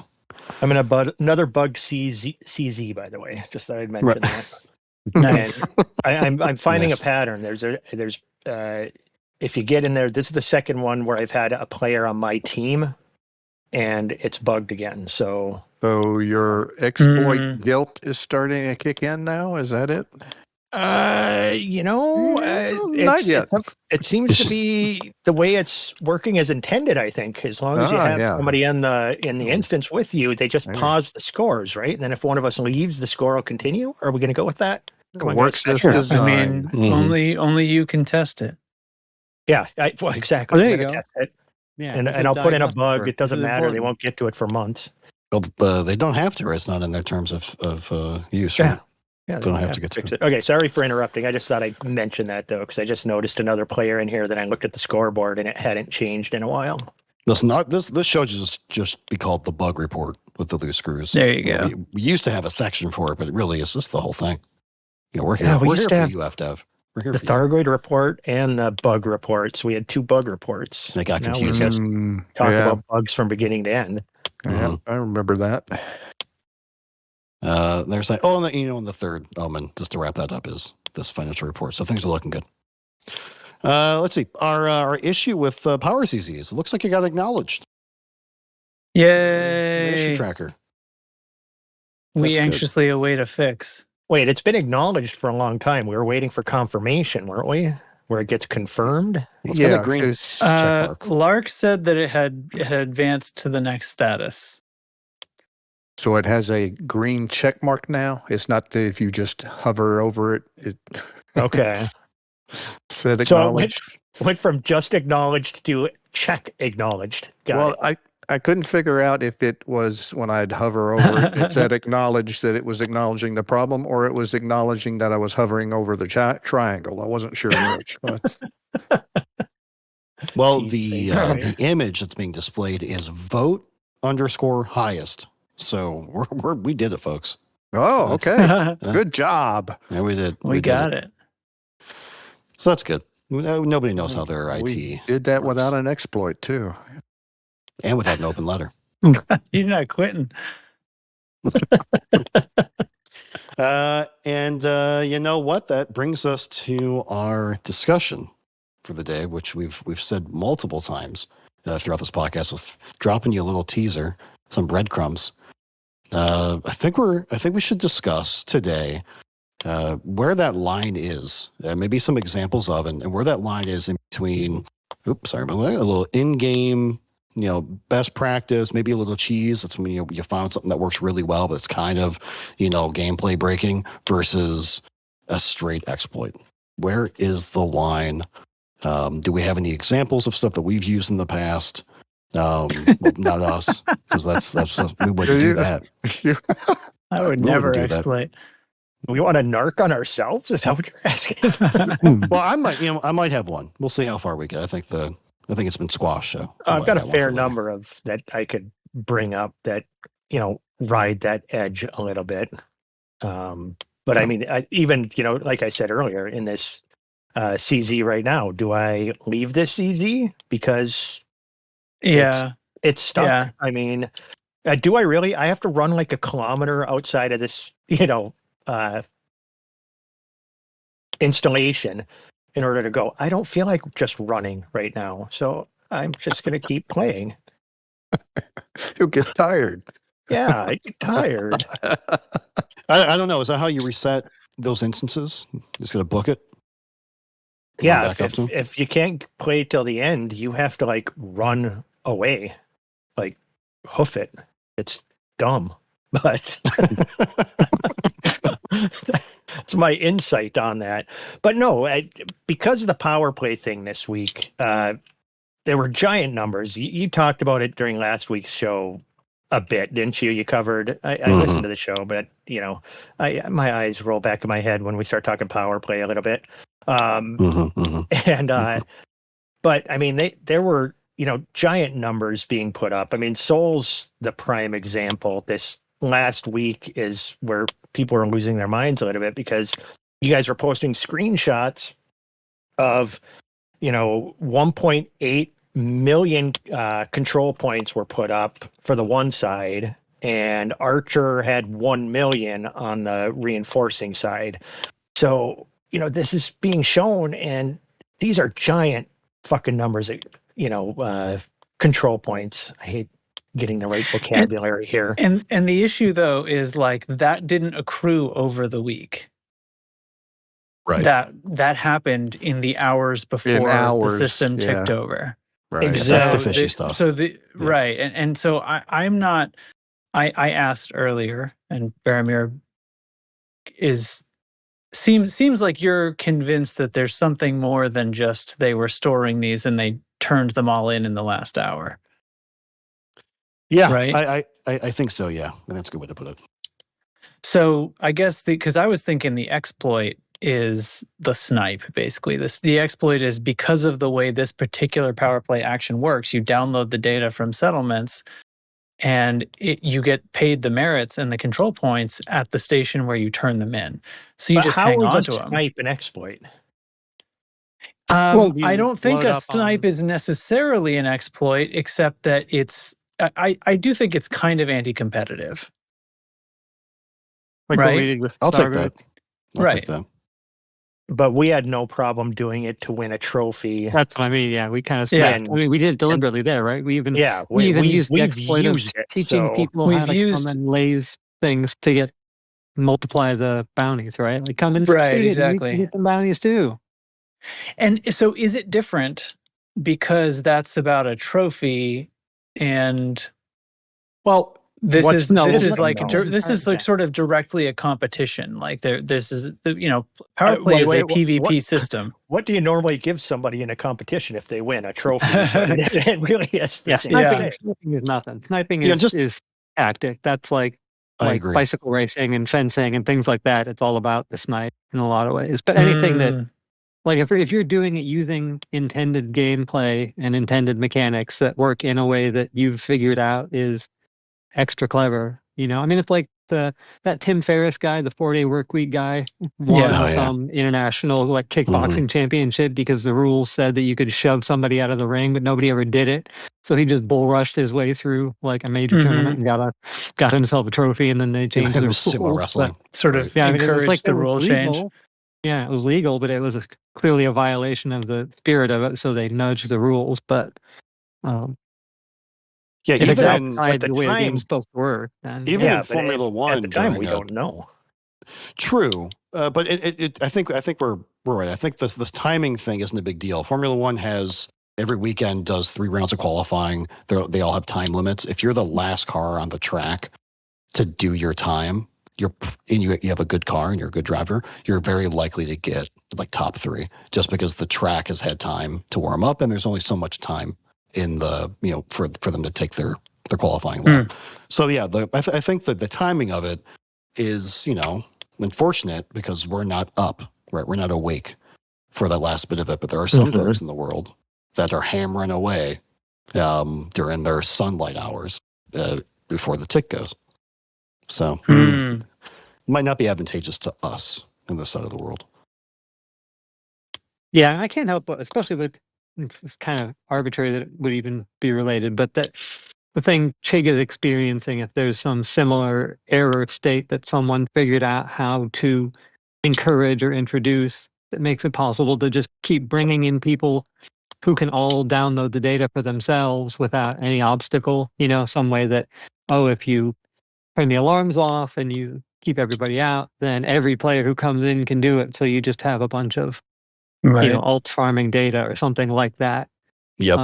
I'm in another bug CZ, by the way. Just thought I'd mention that. Nice. I'm finding a pattern. There's if you get in there, this is the second one where I've had a player on my team, and it's bugged again. So your exploit guilt is starting to kick in now. Is that it? not yet. It seems to be the way it's working as intended. I think as long as you have somebody in the instance with you, they just pause the scores, right? And then if one of us leaves, the score will continue. Are we going to go with that? Works as designed. I mean, only you can test it. Yeah, exactly. There you go. Test it. Yeah, and I'll put in a bug. It doesn't matter. They won't get to it for months. Well, they don't have to. It's not in their terms of use. Right? Yeah, they don't have to get to it. Okay, sorry for interrupting. I just thought I'd mention that, though, because I just noticed another player in here that I looked at the scoreboard, and it hadn't changed in a while. This should just be called the bug report with the loose screws. There you go. We used to have a section for it, but it really is just the whole thing. We're here, we we're used here to for you, FDev. We're here the for Thargoid report and the bug reports. We had 2 bug reports. They got Now we confused. just talk about bugs from beginning to end. Yeah, I remember that. There's like, and the third omen, just to wrap that up, is this financial report. So things are looking good. Let's see. Our issue with Power CZs, it looks like it got acknowledged. Yay! The issue tracker. We anxiously await a fix. Wait, it's been acknowledged for a long time. We were waiting for confirmation, weren't we? Where it gets confirmed? It's got a green check mark. Lark said that it had advanced to the next status. So it has a green check mark now. It's not if you just hover over it. Okay. Said acknowledged. So it went from just acknowledged to check acknowledged. Got it. I couldn't figure out if it was when I'd hover over it, it said acknowledged that it was acknowledging the problem, or it was acknowledging that I was hovering over the triangle. I wasn't sure which. But. Well, the image that's being displayed is vote_highest. So we did it, folks. Oh, okay. Good job. Yeah, we did. We got it. So that's good. Nobody knows how their IT We did that works. without an exploit, too. And without an open letter. You're not quitting. You know what? That brings us to our discussion for the day, which we've said multiple times throughout this podcast, with dropping you a little teaser, some breadcrumbs. I think we should discuss today where that line is, maybe some examples of it, and where that line is in between. Oops, sorry about that. A little in-game, best practice, maybe a little cheese. That's when you found something that works really well, but it's kind of, gameplay breaking versus a straight exploit. Where is the line? Do we have any examples of stuff that we've used in the past? Well, not us, because that's we wouldn't do that. I would We never wouldn't do that. exploit. We want to narc on ourselves? Is that what you're asking? Well, I might have one. We'll see how far we get. I think it's been squashed. So I've got a fair number of that I could bring up that, ride that edge a little bit. But I mean, even, like I said earlier, in this CZ right now, do I leave this CZ because it's stuck? Yeah. I mean, do I really? I have to run like a kilometer outside of this, installation in order to go. I don't feel like just running right now, so I'm just going to keep playing. You'll get tired. Yeah, I get tired. I don't know. Is that how you reset those instances? Just gonna book it? Yeah, if you can't play till the end, you have to like run away, like hoof it. It's dumb, but that's my insight on that. But no, because of the power play thing this week, there were giant numbers. You talked about it during last week's show a bit, didn't you? You covered. I listened to the show, but my eyes roll back in my head when we start talking power play a little bit. And but I mean, there were giant numbers being put up. I mean, Soul's the prime example. This last week is where people are losing their minds a little bit because you guys are posting screenshots of 1.8 million control points were put up for the one side, and Archer had 1 million on the reinforcing side. So this is being shown, and these are giant fucking numbers, control points. I hate getting the right vocabulary here. And the issue though is like that didn't accrue over the week. Right. That happened in the hours before the system ticked over. Right. Exactly. That's the fishy stuff. So right. And so I'm not I asked earlier, and Baromir seems like you're convinced that there's something more than just they were storing these and they turned them all in the last hour. Yeah, right. I think so. Yeah, and that's a good way to put it. So I guess because I was thinking the exploit is the snipe. Basically, the exploit is because of the way this particular power play action works. You download the data from settlements, and you get paid the merits and the control points at the station where you turn them in. So you just hang on to them. Snipe and exploit. I don't think a snipe is necessarily an exploit, except that it's. I do think it's kind of anti-competitive. Like right? I'll take that. I'll take that. But we had no problem doing it to win a trophy. That's what I mean. Yeah, we kind of I mean, we did it deliberately there, right? We even used the exploit of teaching people how to come and laze things to multiply the bounties, right? Like come and exactly. get the bounties too. And so, is it different because that's about a trophy, and this is like sort of directly a competition. Like this is power play is a PvP system. What do you normally give somebody in a competition if they win a trophy? It really is. Sniping is nothing. Sniping is tactic. That's like bicycle racing and fencing and things like that. It's all about the snipe in a lot of ways. But anything that, like, if you're doing it using intended gameplay and intended mechanics that work in a way that you've figured out is extra clever, I mean, it's like that Tim Ferriss guy, the 4-day work week guy, won some international kickboxing championship because the rules said that you could shove somebody out of the ring, but nobody ever did it. So he just bull rushed his way through a major tournament and got himself a trophy, and then they changed the rules. Sumo wrestling. Sort of encouraged the rule change. Yeah, it was legal, but it was clearly a violation of the spirit of it, so they nudged the rules. But even outside the way the game's supposed to work. Even in Formula One, at the time we don't know. True, but I think we're right. I think this timing thing isn't a big deal. Formula One has every weekend does 3 rounds of qualifying. They all have time limits. If you're the last car on the track to do your time, you have a good car and you're a good driver, you're very likely to get top 3 just because the track has had time to warm up and there's only so much time in the for them to take their qualifying lap. So I think that the timing of it is unfortunate because we're not up, right? We're not awake for that last bit of it. But there are some folks in the world that are hammering away during their sunlight hours before the tick goes. So it might not be advantageous to us in this side of the world. Yeah, I can't help but, especially with, it's kind of arbitrary that it would even be related, but that the thing Chig is experiencing, if there's some similar error state that someone figured out how to encourage or introduce that makes it possible to just keep bringing in people who can all download the data for themselves without any obstacle, some way that, if you turn the alarms off and you keep everybody out, then every player who comes in can do it. So you just have a bunch of alt farming data or something like that. Yep.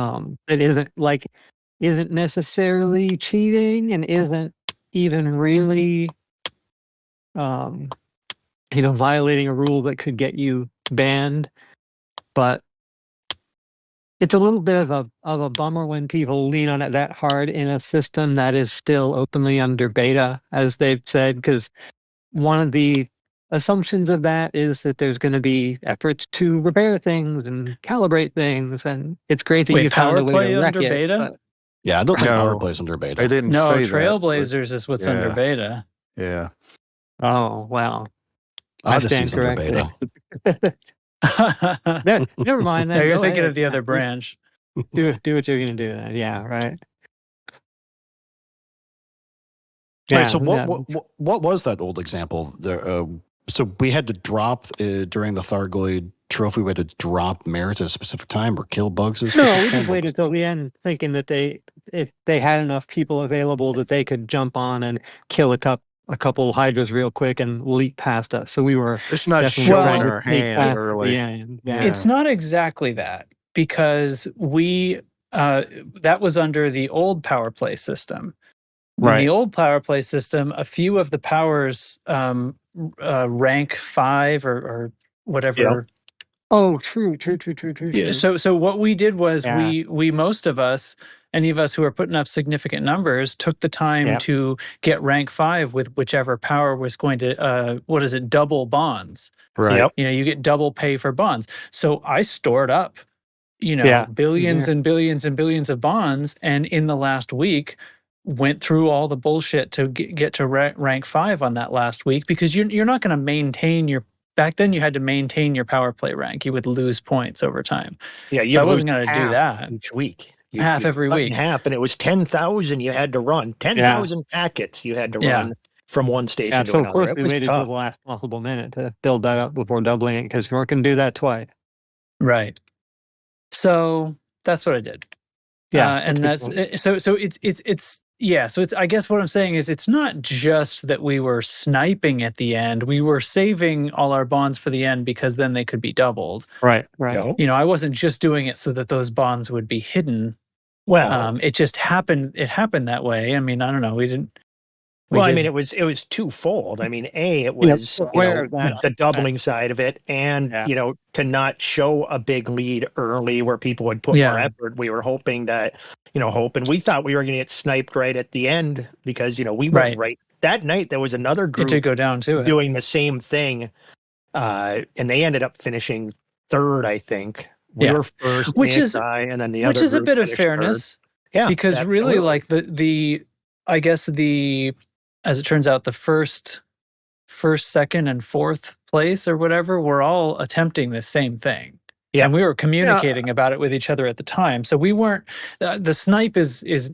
It isn't necessarily cheating and isn't even really violating a rule that could get you banned. But it's a little bit of a bummer when people lean on it that hard in a system that is still openly under beta, as they've said, because one of the assumptions of that is that there's going to be efforts to repair things and calibrate things, and it's great that you found a way to wreck it. Beta? Yeah, I don't think power plays under beta. I didn't say that. Trailblazers is what's under beta. Yeah. Oh, wow. Odyssey's under beta. Never mind. No, you're thinking of the other branch. Do what you're going to do then. Yeah, right. Right. So what was that old example? So we had to drop during the Thargoid trophy way to drop merits at a specific time or kill bugs at a No, specific we time? just waited till the end, thinking that if they had enough people available, that they could jump on and kill a couple hydras real quick and leap past us. So we were It's not definitely showing trying to our sneak hand past early. the end. Yeah. It's not exactly that, because we that was under the old power play system. In Right. the old power play system, a few of the powers rank 5 or whatever. Oh, true. Yeah, so what we did was Yeah. we most of us, any of us who are putting up significant numbers, took the time Yep. to get rank 5 with whichever power was going to double bonds. Right. You know, you get double pay for bonds. So I stored up, Yeah. billions Yeah. and billions and billions of bonds, and in the last week went through all the bullshit to get to rank 5 on that last week, because you're not going to maintain your. Back then, you had to maintain your power play rank. You would lose points over time. Yeah, you So I wasn't going to do half that. each week. Half every cut in week. half, and it was 10,000 you had to run. 10,000 packets you had to Yeah. run from one station Yeah, to so of another. course It we was waited till tough. the last possible minute to build that up before doubling it, because we weren't going to do that twice. Right. So that's what I did. Yeah, And that's a that's good so it's yeah. So it's, I guess what I'm saying is, it's not just that we were sniping at the end. We were saving all our bonds for the end, because then they could be doubled. Right. You know? I wasn't just doing it so that those bonds would be hidden. Well, It just happened. It happened that way. I mean, I don't know. We didn't. I mean, it was twofold. I mean, it Yeah, was aware of that. the doubling side of it, and Yeah. to not show a big lead early where people would put more effort. We were hoping that, hoping we thought we were going to get sniped right at the end, because we went right that night. There was another It group did go down to it. doing the same thing, and they ended up finishing third, I think. We were first, Which is and then the other which is a group bit of finished third. fairness. Yeah, because really, absolutely. like the I guess as it turns out, the first, second, and fourth place or whatever were all attempting the same thing. Yeah. And we were communicating about it with each other at the time. So we weren't the snipe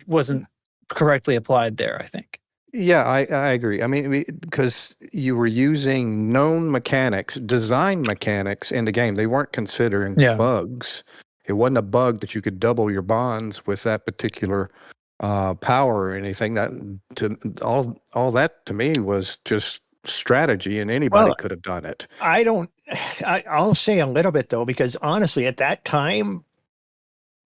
wasn't correctly applied there, I think. Yeah, I agree. I mean, because you were using known mechanics, design mechanics in the game. They weren't considering bugs. It wasn't a bug that you could double your bonds with that particular power or anything. All that to me was just strategy, and anybody could have done it. I'll say a little bit though, because honestly, at that time,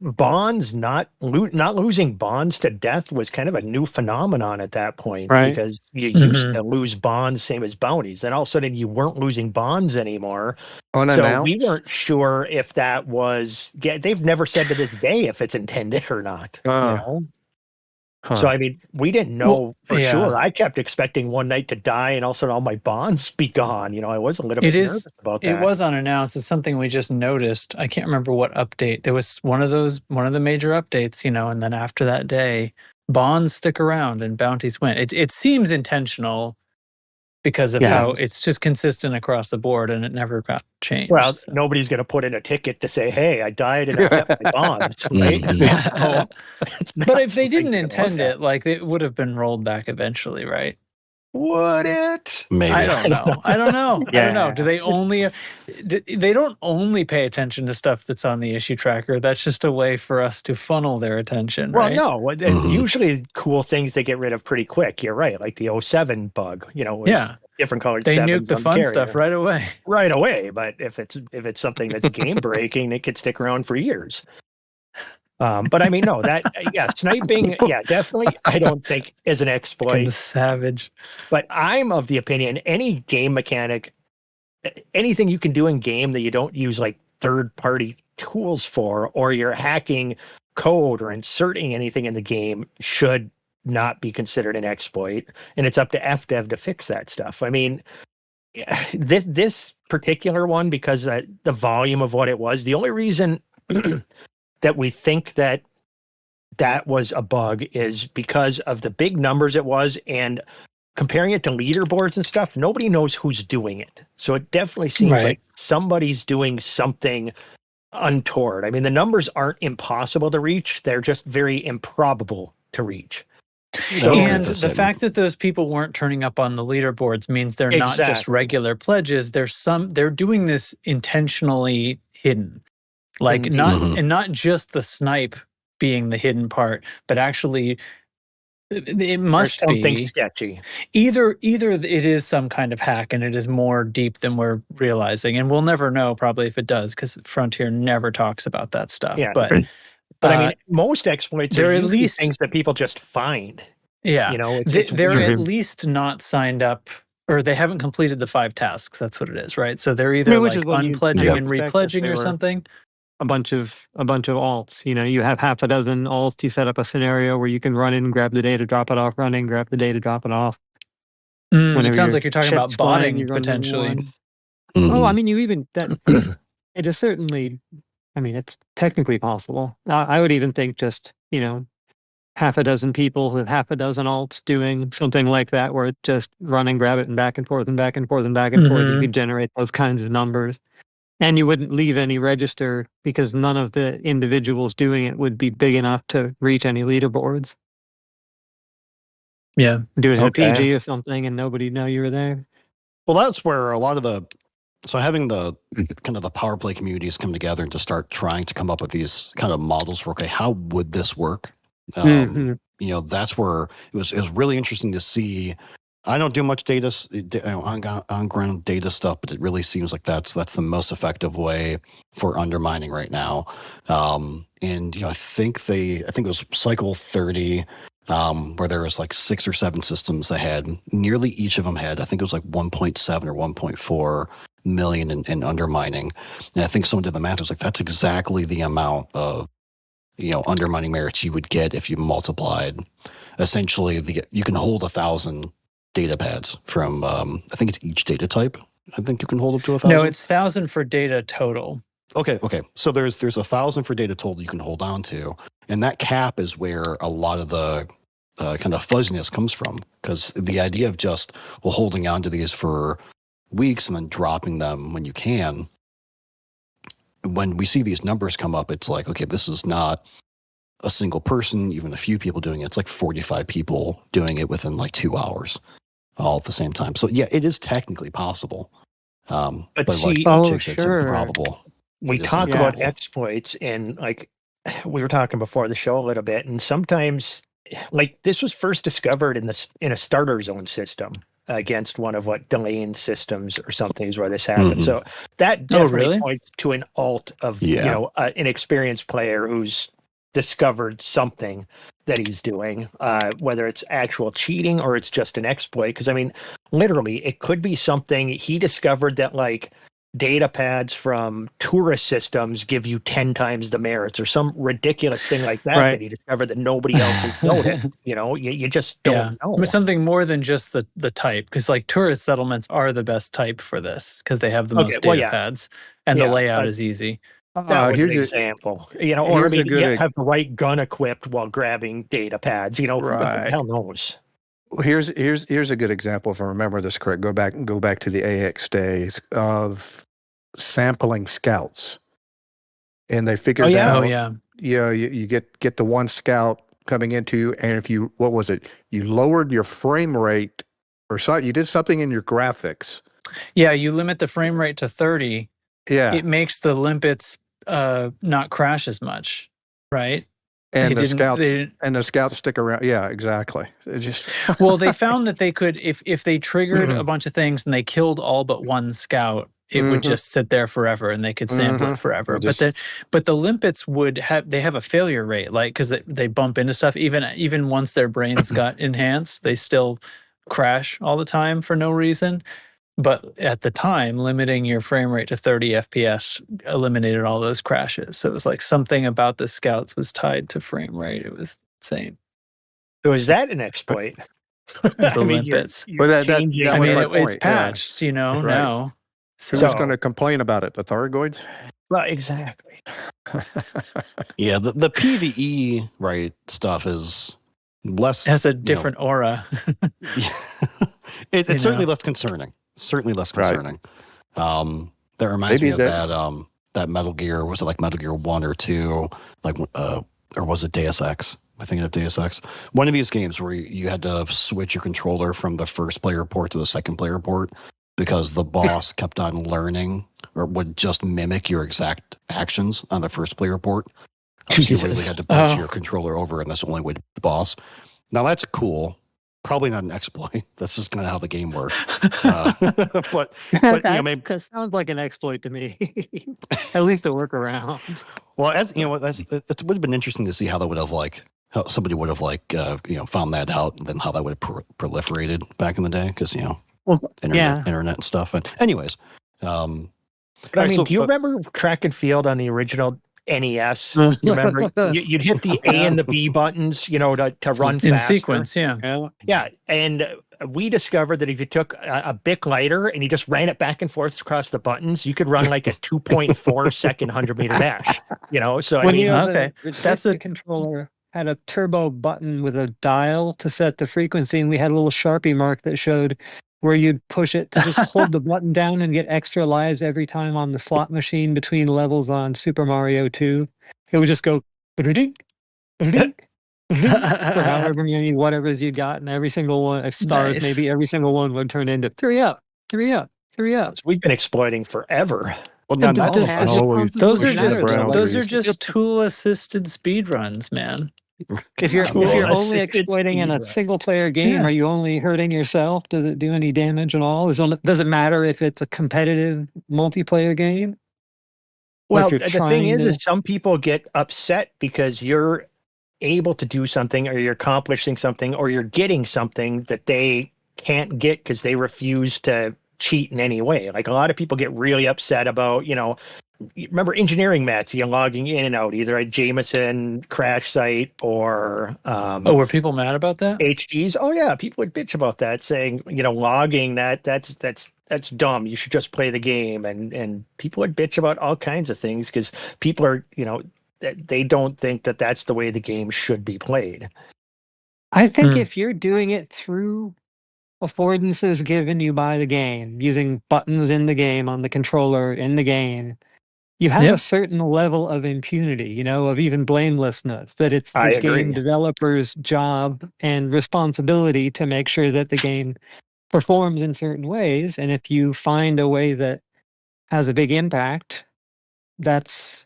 bonds not losing bonds to death was kind of a new phenomenon at that point, Right. because you used to lose bonds same as bounties. Then all of a sudden you weren't losing bonds anymore. So we weren't sure if that was. They've never said to this day if it's intended or not. So I mean, we didn't know for sure. I kept expecting one night to die and also all my bonds be gone. I was a little bit nervous about that. It was unannounced. It's something we just noticed. I can't remember what update. There was one of the major updates, and then after that day, bonds stick around and bounties win. It seems intentional, because of how it's just consistent across the board, and it never got changed. Well, nobody's going to put in a ticket to say, "Hey, I died and I kept my bonds." Right? But if they didn't intend it, like, it would have been rolled back eventually, right? Would it? Maybe. I don't know. I don't know. Do they only? They don't only pay attention to stuff that's on the issue tracker. That's just a way for us to funnel their attention. Well, right? no. Usually, cool things they get rid of pretty quick. You're right. Like the 07 bug. It was different colored. They sevens nuke the on fun carrier. stuff right away. Right away. But if it's something that's game breaking, it could stick around for years. But I mean, no, sniping, definitely, I don't think is an exploit. Savage. But I'm of the opinion, any game mechanic, anything you can do in game that you don't use like third-party tools for, or you're hacking code or inserting anything in the game, should not be considered an exploit. And it's up to FDev to fix that stuff. I mean, this particular one, because the volume of what it was, the only reason that we think that was a bug is because of the big numbers it was, and comparing it to leaderboards and stuff, nobody knows who's doing it. So it definitely seems like somebody's doing something untoward. I mean, the numbers aren't impossible to reach. They're just very improbable to reach. So, And the fact that those people weren't turning up on the leaderboards means they're not just Exactly. regular pledges. They're doing this intentionally hidden. Like Indeed. not just the snipe being the hidden part, but actually it There's must something be sketchy. either it is some kind of hack and it is more deep than we're realizing, and we'll never know probably if it does, because Frontier never talks about that stuff. Yeah. But But I mean, most exploits they're are at usually least things that people just find. yeah, You know, they're weird. at least not signed up, or they haven't completed the 5 tasks. That's what it is, right? So they're either which like is what you'd unpledging and expect if repledging they or were something. a bunch of alts. You know, you have half a dozen alts. You set up a scenario where you can run in, grab the data, drop it off, run in, grab the data, drop it off. It sounds like you're talking about ship's flying, botting you run in potentially. one. Oh, I mean, you even that it is certainly. I mean, it's technically possible. I would even think just half a dozen people with half a dozen alts doing something like that, where it just run and grab it and back and forth and back and forth and back and forth. You could generate those kinds of numbers. And you wouldn't leave any register because none of the individuals doing it would be big enough to reach any leaderboards. Yeah. Do it in a PG or something and nobody know you were there. Well, that's where a lot of having the kind of the power play communities come together and to start trying to come up with these kind of models for, okay, how would this work? That's where it was really interesting to see. I don't do much data on ground data stuff, but it really seems like that's the most effective way for undermining right now. And I think it was cycle 30, where there was like 6 or 7 systems that had, nearly each of them had, I think it was like 1.7 or 1.4 million in undermining. And I think someone did the math. It was like, that's exactly the amount of undermining merits you would get if you multiplied. Essentially, you can hold 1,000 data pads from I think it's each data type. I think you can hold up to 1,000. No, it's 1,000 for data total. Okay. So there's 1,000 for data total you can hold on to, and that cap is where a lot of the kind of fuzziness comes from, because the idea of just holding on to these for weeks and then dropping them when you can. When we see these numbers come up, it's like, okay, this is not a single person, even a few people doing it. It's like 45 people doing it within like 2 hours, all at the same time. So yeah, it is technically possible. But see, like Chick said, it's improbable. We talk about exploits, and like we were talking before the show a little bit, and sometimes like this was first discovered in a starter zone system against one of Delaine systems or something is where this happened. So that definitely points to an alt of an experienced player who's discovered something that he's doing, whether it's actual cheating or it's just an exploit. Because I mean, literally, it could be something he discovered that like data pads from tourist systems give you 10 times the merits, or some ridiculous thing like that that he discovered that nobody else has noticed. You just don't know. Something more than just the type, because like tourist settlements are the best type for this because they have the most data pads and the layout is easy. That was an example, or maybe you have the right gun equipped while grabbing data pads. Right. Hell knows. Well, here's a good example, if I remember this correct. Go back to the AX days of sampling scouts, and they figured out. You get the one scout coming into, and if you you lowered your frame rate or something, you did something in your graphics. Yeah, you limit the frame rate to 30. Yeah, it makes the limpets not crash as much, right? And the scouts stick around. Yeah, exactly. It just well, they found that they could, if they triggered a bunch of things and they killed all but one scout, it would just sit there forever and they could sample it forever. But the limpets they have a failure rate, like, because they bump into stuff. Even once their brains got enhanced, they still crash all the time for no reason. But at the time, limiting your frame rate to 30 FPS eliminated all those crashes. So it was like something about the scouts was tied to frame rate. It was insane. So is that an exploit? The limpets. It's patched, now. So who's going to complain about it? The Thargoids? Well, exactly. Yeah, the PvE stuff is less. It has a different aura. It's certainly less concerning. Certainly less concerning. That reminds me of that Metal Gear. Was it like Metal Gear 1 or 2? Like, or was it Deus Ex? I think of Deus Ex. One of these games where you had to switch your controller from the first player port to the second player port because the boss kept on learning or would just mimic your exact actions on the first player port. So you literally had to punch your controller over, and that's the only way to beat the boss. Now that's cool. Probably not an exploit. That's just kind of how the game works. But maybe that sounds like an exploit to me. At least a workaround. Well, as it would have been interesting to see how that would have how somebody would have found that out, and then how that would have proliferated back in the day, because internet and stuff. And anyways, but I mean, do you remember track and field on the original NES? You remember you'd hit the A and the B buttons, to run faster. In sequence, yeah. Yeah, and we discovered that if you took a Bic lighter and you just ran it back and forth across the buttons, you could run like a 2.4 second 100-meter dash. So that's a controller had a turbo button with a dial to set the frequency, and we had a little Sharpie mark that showed where you'd push it to just hold the button down and get extra lives every time on the slot machine between levels on Super Mario 2. It would just go ba-da-ding, ba-da-ding, ba-da-ding, for however many whatevers you got, and every single one, stars, maybe every single one would turn into 3 up, 3 up, 3 up. So we've been exploiting forever. Well, now those are just tool assisted speed runs, man. If you're only exploiting in a single player game, are you only hurting yourself? Does it do any damage at all? Does it matter if it's a competitive multiplayer game? Well, the thing is some people get upset because you're able to do something, or you're accomplishing something, or you're getting something that they can't get because they refuse to cheat in any way. Like, a lot of people get really upset about, remember engineering mats, logging in and out, either at Jameson crash site or were people mad about that? HGs. Oh yeah, people would bitch about that, saying, logging that's dumb. You should just play the game. And people would bitch about all kinds of things because people are, they don't think that that's the way the game should be played. I think if you're doing it through affordances given you by the game, using buttons in the game on the controller in the game, you have a certain level of impunity, of even blamelessness, that it's the game developer's job and responsibility to make sure that the game performs in certain ways. And if you find a way that has a big impact, that's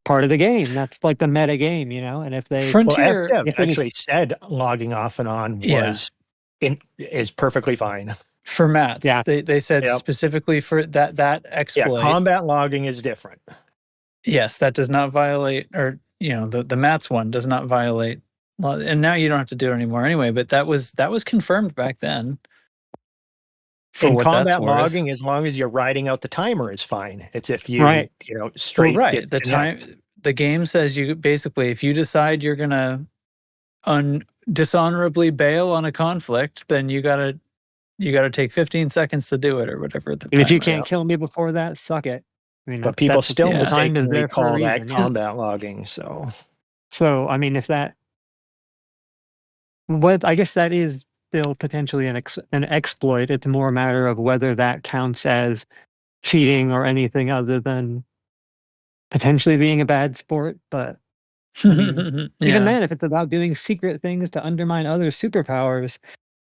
part of the game. That's like the meta game, And if they Frontier actually said logging off and on is perfectly fine. For mats, they said specifically for that exploit. Yeah, combat logging is different. Yes, that does not violate, or the mats one does not violate. And now you don't have to do it anymore anyway. But that was confirmed back then. For combat logging, as long as you're riding out the timer, is fine. It's if you straight the game says you basically, if you decide you're gonna dishonorably bail on a conflict, then you gotta take 15 seconds to do it, or whatever. And if you can't kill me before that, suck it. But people still mistakenly call that combat logging. So if that, I guess that is still potentially an exploit. It's more a matter of whether that counts as cheating or anything other than potentially being a bad sport. But even then, if it's about doing secret things to undermine other superpowers,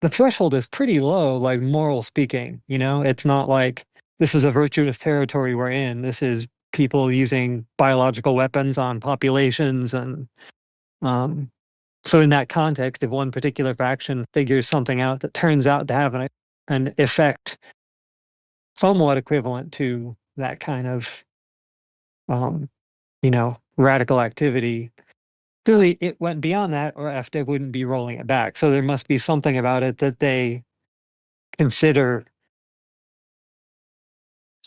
the threshold is pretty low, like moral speaking. It's not like this is a virtuous territory we're in. This is people using biological weapons on populations. And so in that context, if one particular faction figures something out that turns out to have an effect somewhat equivalent to that kind of, radical activity, clearly it went beyond that, or FDev wouldn't be rolling it back. So there must be something about it that they consider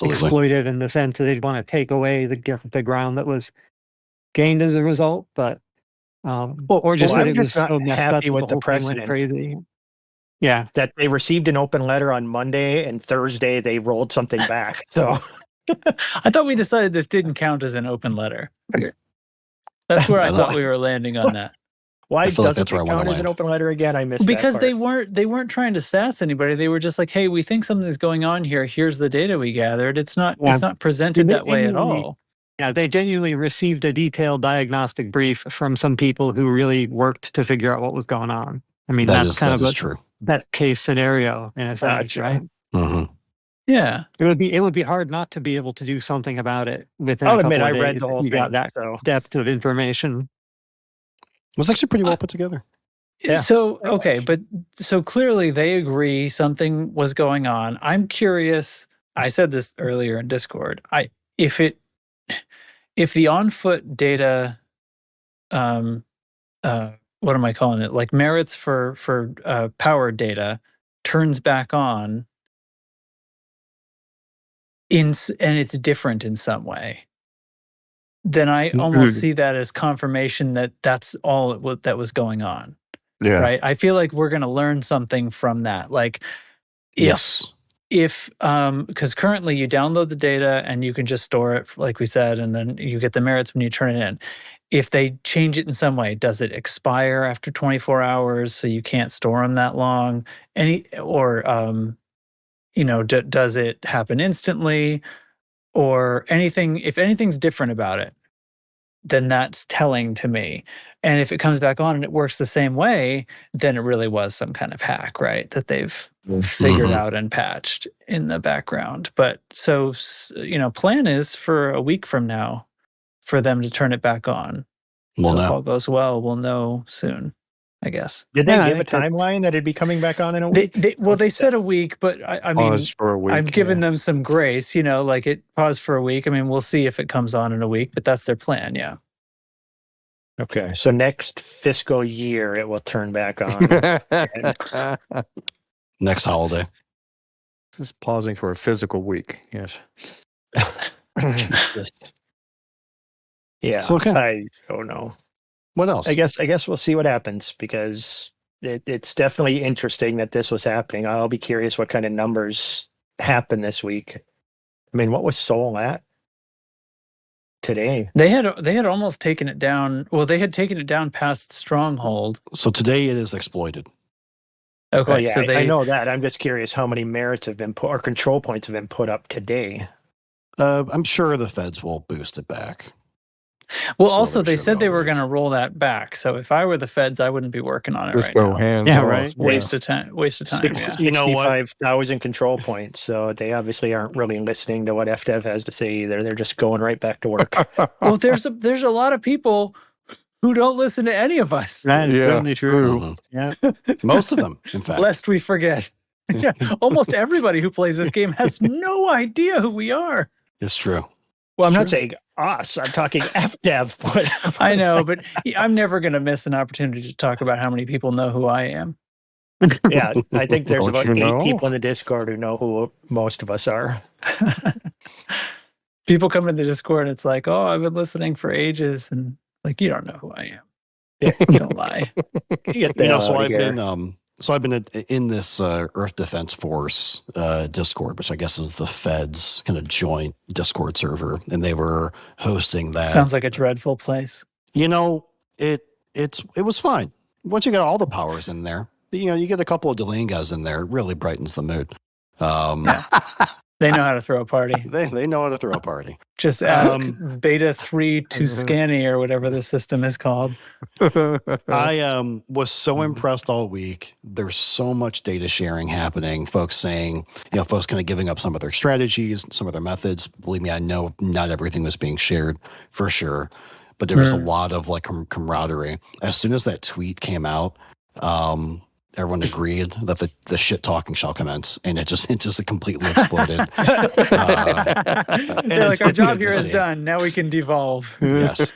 exploited, in the sense that they'd want to take away the ground that was gained as a result. But or just that it was so messed up with the precedent. Crazy. Yeah, that they received an open letter on Monday, and Thursday they rolled something back. So I thought we decided this didn't count as an open letter. That's where I thought we were landing on that. Why doesn't it count as an open letter again? I missed because that part. they weren't trying to sass anybody. They were just like, hey, we think something's going on here. Here's the data we gathered. It's not presented that way at all. Yeah, they genuinely received a detailed diagnostic brief from some people who really worked to figure out what was going on. I mean, that's kind of that is a true. that case scenario in a sense, Gotcha. right? Mm-hmm. Yeah. It would be hard not to be able to do something about it within I'll a couple admit, of I days read the if whole you got thing, that so depth of information. It was actually pretty well put together. Yeah. So, okay, but so clearly they agree something was going on. I'm curious. I said this earlier in Discord. If the on foot data, what am I calling it? Like merits for power data turns back on and it's different in some way, then I almost see that as confirmation that that's all that was going on. Yeah. Right. I feel like we're going to learn something from that. Like Yes. if because currently you download the data and you can just store it, like we said, and then you get the merits when you turn it in. If they change it in some way, does it expire after 24 hours so you can't store them that long? Does it happen instantly or anything? If anything's different about it, then that's telling to me. And if it comes back on and it works the same way, then it really was some kind of hack, right? That they've figured out and patched in the background. But so, plan is for a week from now for them to turn it back on. We'll so if know. all goes well, we'll know soon, I guess. Did they Yeah, I give a think that- timeline that it'd be coming back on in a week? They said a week, but I mean, Pause for a week. I'm giving them some grace, like it paused for a week. I mean, we'll see if it comes on in a week, but that's their plan. Yeah. Okay, so next fiscal year it will turn back on. Next holiday. Just pausing for a physical week. Yes. Yeah. So, okay. I don't know. What else? I guess we'll see what happens because it's definitely interesting that this was happening. I'll be curious what kind of numbers happen this week. I mean, what was Seoul at today? They had almost taken it down. Well, they had taken it down past Stronghold. So today it is exploited. Okay, Well, yeah, so I know that. I'm just curious how many merits have been put or control points have been put up today. I'm sure the feds will boost it back. Well, Slowly also they should said they go were away. going to roll that back. So if I were the feds, I wouldn't be working on it Just right go now. hands Yeah, off. right. Waste of time. Yeah. You know what? 65,000 control points. So they obviously aren't really listening to what FDev has to say either. They're just going right back to work. Well, there's a lot of people who don't listen to any of us. That is Yeah, certainly true. Mhm. Yeah. Most of them, in fact. Lest we forget. Yeah, almost everybody who plays this game has no idea who we are. It's true. Well, I'm Sure. not saying us. I'm talking FDev. But I know, but I'm never going to miss an opportunity to talk about how many people know who I am. yeah, I think there's Don't about you 8 know? people in the Discord who know who most of us are. People come in the Discord and it's like, oh, I've been listening for ages. And like, you don't know who I am. Yeah. Don't lie. Get the hell So outta I've here. been in this Earth Defense Force Discord, which I guess is the Fed's kind of joint Discord server, and they were hosting that. Sounds like a dreadful place. It was fine. Once you got all the powers in there, you get a couple of Delaine guys in there, it really brightens the mood. They know how to throw a party. They know how to throw a party. Just ask Beta 3 to Scanny or whatever the system is called. I was so impressed all week. There's so much data sharing happening. Folks saying, folks kind of giving up some of their strategies, some of their methods. Believe me, I know not everything was being shared for sure, but there was a lot of like camaraderie. As soon as that tweet came out, everyone agreed that the shit talking shall commence, and it just completely exploded. They're like, our job here is done. Now we can devolve. Yes.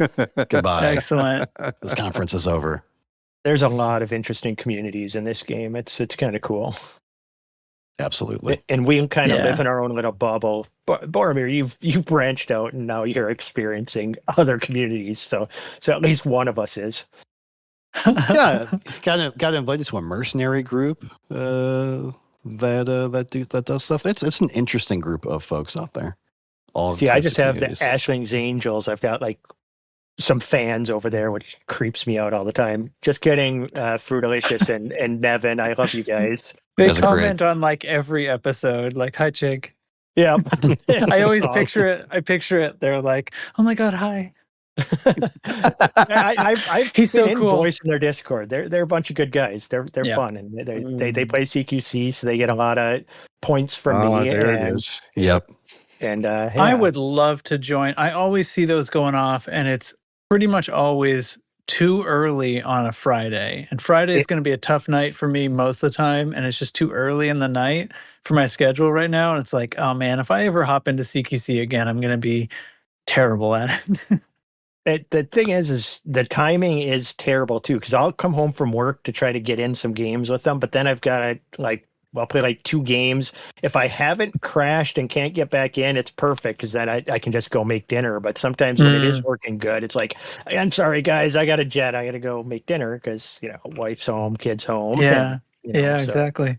Goodbye. Excellent. This conference is over. There's a lot of interesting communities in this game. It's kind of cool. Absolutely. And we kind of Yeah. live in our own little bubble. Boromir, you've branched out and now you're experiencing other communities. So at least one of us is. Yeah, got invited to a mercenary group that does stuff. It's an interesting group of folks out there. See, I just have the communities. Ashling's Angels. I've got like some fans over there, which creeps me out all the time. Just kidding, Fruitalicious and Nevin. I love you guys. They Guys are great. comment on like every episode, like, hi, Chig. Yeah. I always picture it. I picture it. They're like, "Oh my god, hi." I've He's been so in cool. voice in their Discord. They're a bunch of good guys. They're Yeah. fun, and they play CQC, so they get a lot of points from me. There it and, is. Yep. And I would love to join. I always see those going off, and it's pretty much always too early on a Friday. And Friday is going to be a tough night for me most of the time, and it's just too early in the night for my schedule right now. And it's like, oh man, if I ever hop into CQC again, I'm going to be terrible at it. The thing is the timing is terrible too, because I'll come home from work to try to get in some games with them, but then I've got to I'll play like 2 games. If I haven't crashed and can't get back in, it's perfect because then I can just go make dinner. But sometimes when it is working good, it's like, I'm sorry guys, I got a jet. I got to go make dinner because wife's home, kids home. Yeah, and, yeah, so exactly.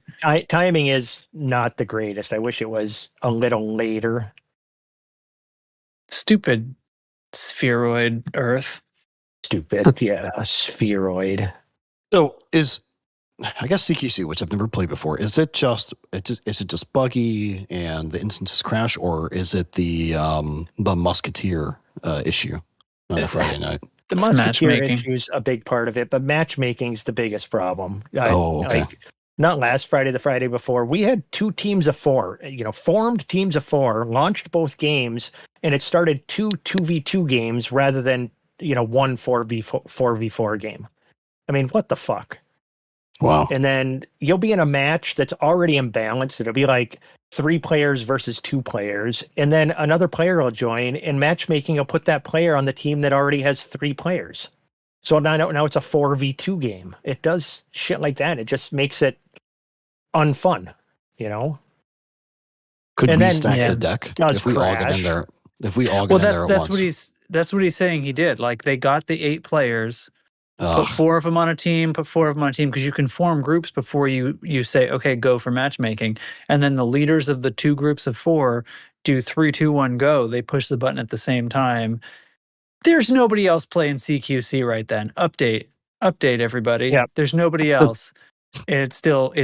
timing is not the greatest. I wish it was a little later. Stupid spheroid Earth. Stupid, yeah, spheroid. So I guess CQC, which I've never played before, is it just buggy and the instances crash, or is it the musketeer issue on a Friday night? The musketeer issue is a big part of it, but matchmaking's the biggest problem. Okay. Not last Friday, the Friday before, we had 2 teams of 4, formed teams of 4, launched both games, and it started 2v2 games rather than, 1 4v4 game. I mean, what the fuck? Wow. And then you'll be in a match that's already imbalanced. It'll be like 3 players versus 2 players. And then another player will join, and matchmaking will put that player on the team that already has 3 players. So now it's a 4v2 game. It does shit like that. It just makes it unfun, Could and we then, stack the deck if we all get in there? If we all get in there at once. That's what he's saying he did. Like, they got the 8 players, put 4 of them on a team, because you can form groups before you say, okay, go for matchmaking. And then the leaders of the 2 groups of 4 do 3, 2, 1, go. They push the button at the same time. There's nobody else playing CQC right then. Update everybody. Yep. There's nobody else. It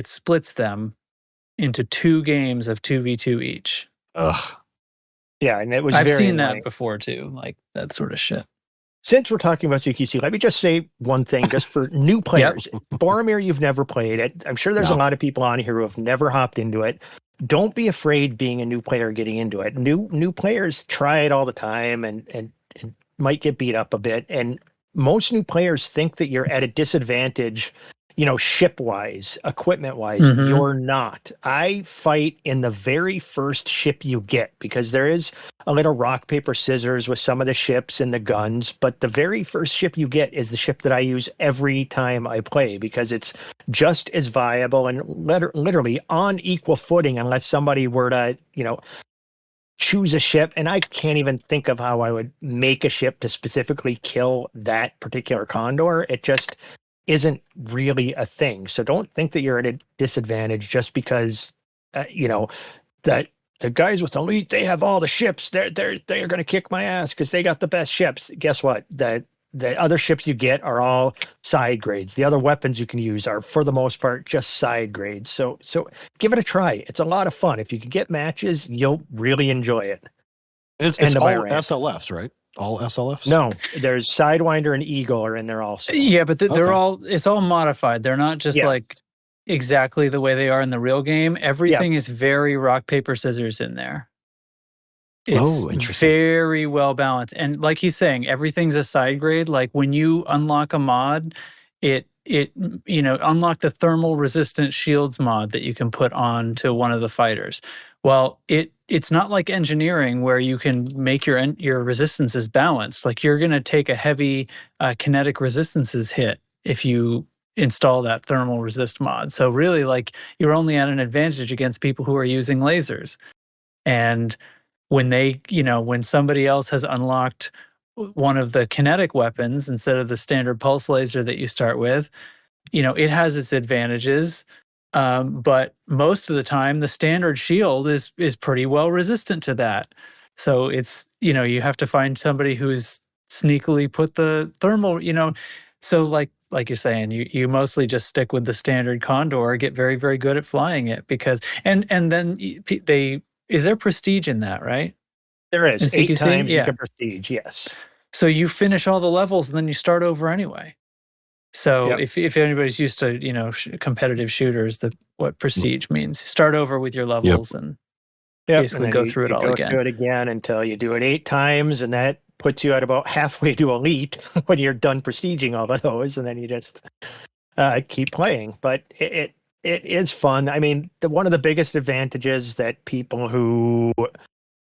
splits them into 2 games of 2v2 each. Ugh. Yeah, and it was I've very seen annoying. that before too, like that sort of shit. Since we're talking about CQC, let me just say one thing just for new players. Boromir, you've never played it. I'm sure there's a lot of people on here who have never hopped into it. Don't be afraid being a new player getting into it. New players try it all the time and might get beat up a bit. And most new players think that you're at a disadvantage, ship-wise, equipment-wise. You're not. I fight in the very first ship you get, because there is a little rock, paper, scissors with some of the ships and the guns, but the very first ship you get is the ship that I use every time I play, because it's just as viable and literally on equal footing, unless somebody were to, choose a ship. And I can't even think of how I would make a ship to specifically kill that particular condor. It just isn't really a thing. So don't think that you're at a disadvantage just because, that the guys with Elite, they have all the ships. They're going to kick my ass because they got the best ships. Guess what? The other ships you get are all side grades. The other weapons you can use are, for the most part, just side grades. So give it a try. It's a lot of fun. If you can get matches, you'll really enjoy it. It's all SLFs, right? All SLFs? No, there's Sidewinder and Eagle are in there also. Yeah, but it's all modified. They're not just like exactly the way they are in the real game. Everything is very rock, paper, scissors in there. It's interesting. Very well balanced. And like he's saying, everything's a side grade. Like when you unlock a mod, it unlock the thermal resistant shields mod that you can put on to one of the fighters. Well, it's not like engineering where you can make your resistances balanced. Like you're going to take a heavy kinetic resistances hit if you install that thermal resist mod. So really, like, you're only at an advantage against people who are using lasers. And when somebody else has unlocked one of the kinetic weapons instead of the standard pulse laser that you start with, it has its advantages. But most of the time, the standard shield is pretty well resistant to that. So it's, you have to find somebody who's sneakily put the thermal, so like you're saying, you mostly just stick with the standard Condor, get very, very good at flying it, because, and then is there prestige in that, right? There is In 8 CQC? times you Yeah. can prestige. Yes. So you finish all the levels and then you start over anyway. So Yep. if anybody's used to, competitive shooters, what prestige means, start over with your levels and Yep. basically and go then through it all go again. through it again until you do it 8 times, and that puts you at about halfway to elite when you're done prestiging all of those, and then you just keep playing. But it is fun. I mean, one of the biggest advantages that people who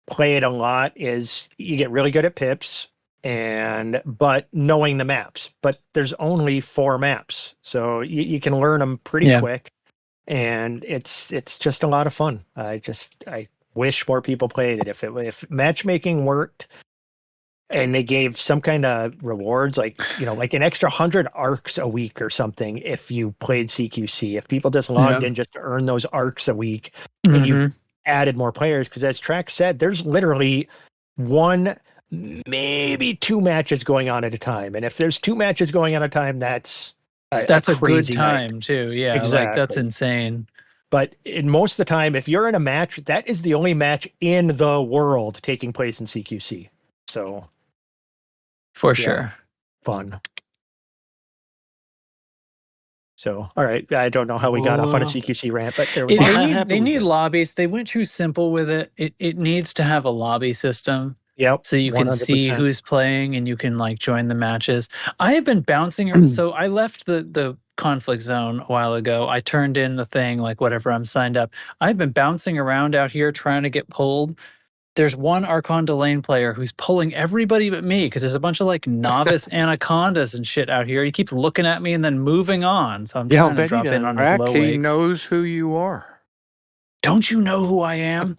play it a lot is you get really good at pips, but knowing the maps. But there's only 4 maps, so you can learn them pretty quick, and it's just a lot of fun. I wish more people played it. If matchmaking worked and they gave some kind of rewards, like an extra 100 arcs a week or something if you played CQC, if people just logged in just to earn those arcs a week, and you added more players, because as Track said, there's literally 1, maybe 2 matches going on at a time, and if there's 2 matches going on at a time, that's a good crazy time night. too. Yeah, Exactly. like that's insane. But in most of the time, if you're in a match, that is the only match in the world taking place in CQC. So for sure, fun. So, all right, I don't know how we got off on a CQC rant, but there we go. They need lobbies. They went too simple with it. It needs to have a lobby system. Yep. So you can 100%. see who's playing and you can like join the matches. I have been bouncing around. So I left the conflict zone a while ago. I turned in the thing, like whatever, I'm signed up. I've been bouncing around out here trying to get pulled. There's one Archon Delaine player who's pulling everybody but me, because there's a bunch of like novice anacondas and shit out here. He keeps looking at me and then moving on. So I'm trying to drop in on his low He wakes. knows who you are. Don't you know who I am?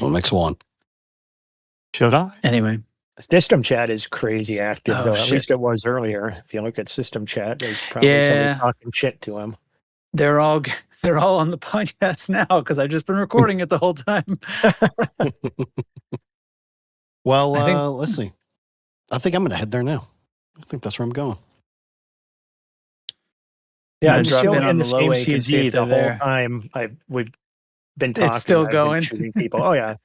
Well, next one. Should I? Anyway. System chat is crazy active, Oh, though. shit. At least it was earlier. If you look at system chat, there's probably somebody talking shit to him. They're all on the podcast now because I've just been recording it the whole time. Well, let's see. I think I'm going to head there now. I think that's where I'm going. Yeah, I'm I'm drop still in on in the the low same wake and see if CZ the they're whole there. time. We've been talking. It's still I've been going? shooting people. Oh yeah,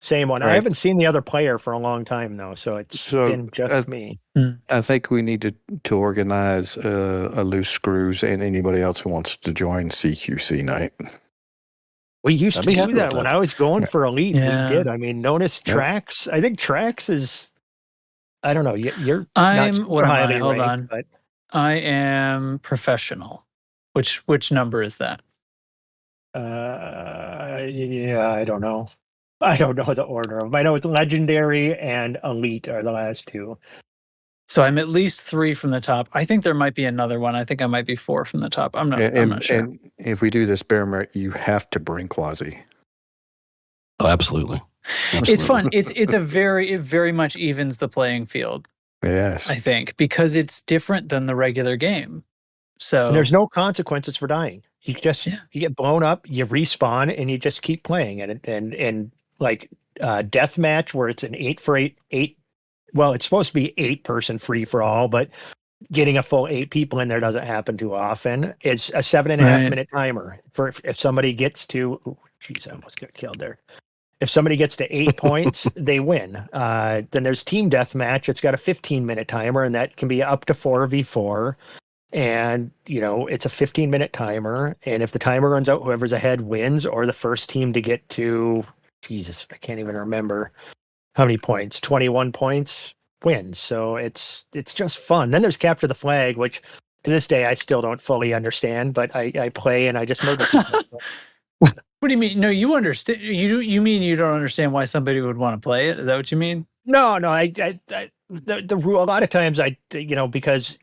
same one. I Right. haven't seen the other player for a long time though, so it's been just me. I think we need to organize a loose screws and anybody else who wants to join CQC night. We used I'd to be do happy with that when that. I was going for Elite. Yeah. We did. I mean, notice Yep. Trax. I think Trax is. I don't know. You're I'm not super what am I? highly Hold ranked, on. but I am professional. Which number is that? yeah, I don't know. I don't know the order of them. I know it's legendary and elite are the last 2. So I'm at least 3 from the top. I think there might be another one. I think I might be 4 from the top. I'm not sure. And if we do this bear merit, you have to bring Quasi. Oh, absolutely. It's fun. It very much evens the playing field, Yes. I think, because it's different than the regular game. So And there's no consequences for dying. You just you get blown up, you respawn, and you just keep playing. And like deathmatch where it's an 8 for 8. Well, it's supposed to be 8-person free for all, but getting a full 8 people in there doesn't happen too often. It's a 7.5 minute timer for if somebody gets to. Jeez, I almost got killed there. If somebody gets to 8 points, they win. Then there's team deathmatch. It's got a 15-minute timer, and that can be up to 4v4. And, it's a 15-minute timer. And if the timer runs out, whoever's ahead wins, or the first team to get to, Jesus, I can't even remember how many points, 21 points wins. So it's just fun. Then there's Capture the Flag, which to this day I still don't fully understand, but I play and I just murder people. What do you mean? No, you understand. You mean you don't understand why somebody would want to play it? Is that what you mean? No, the rule, a lot of times because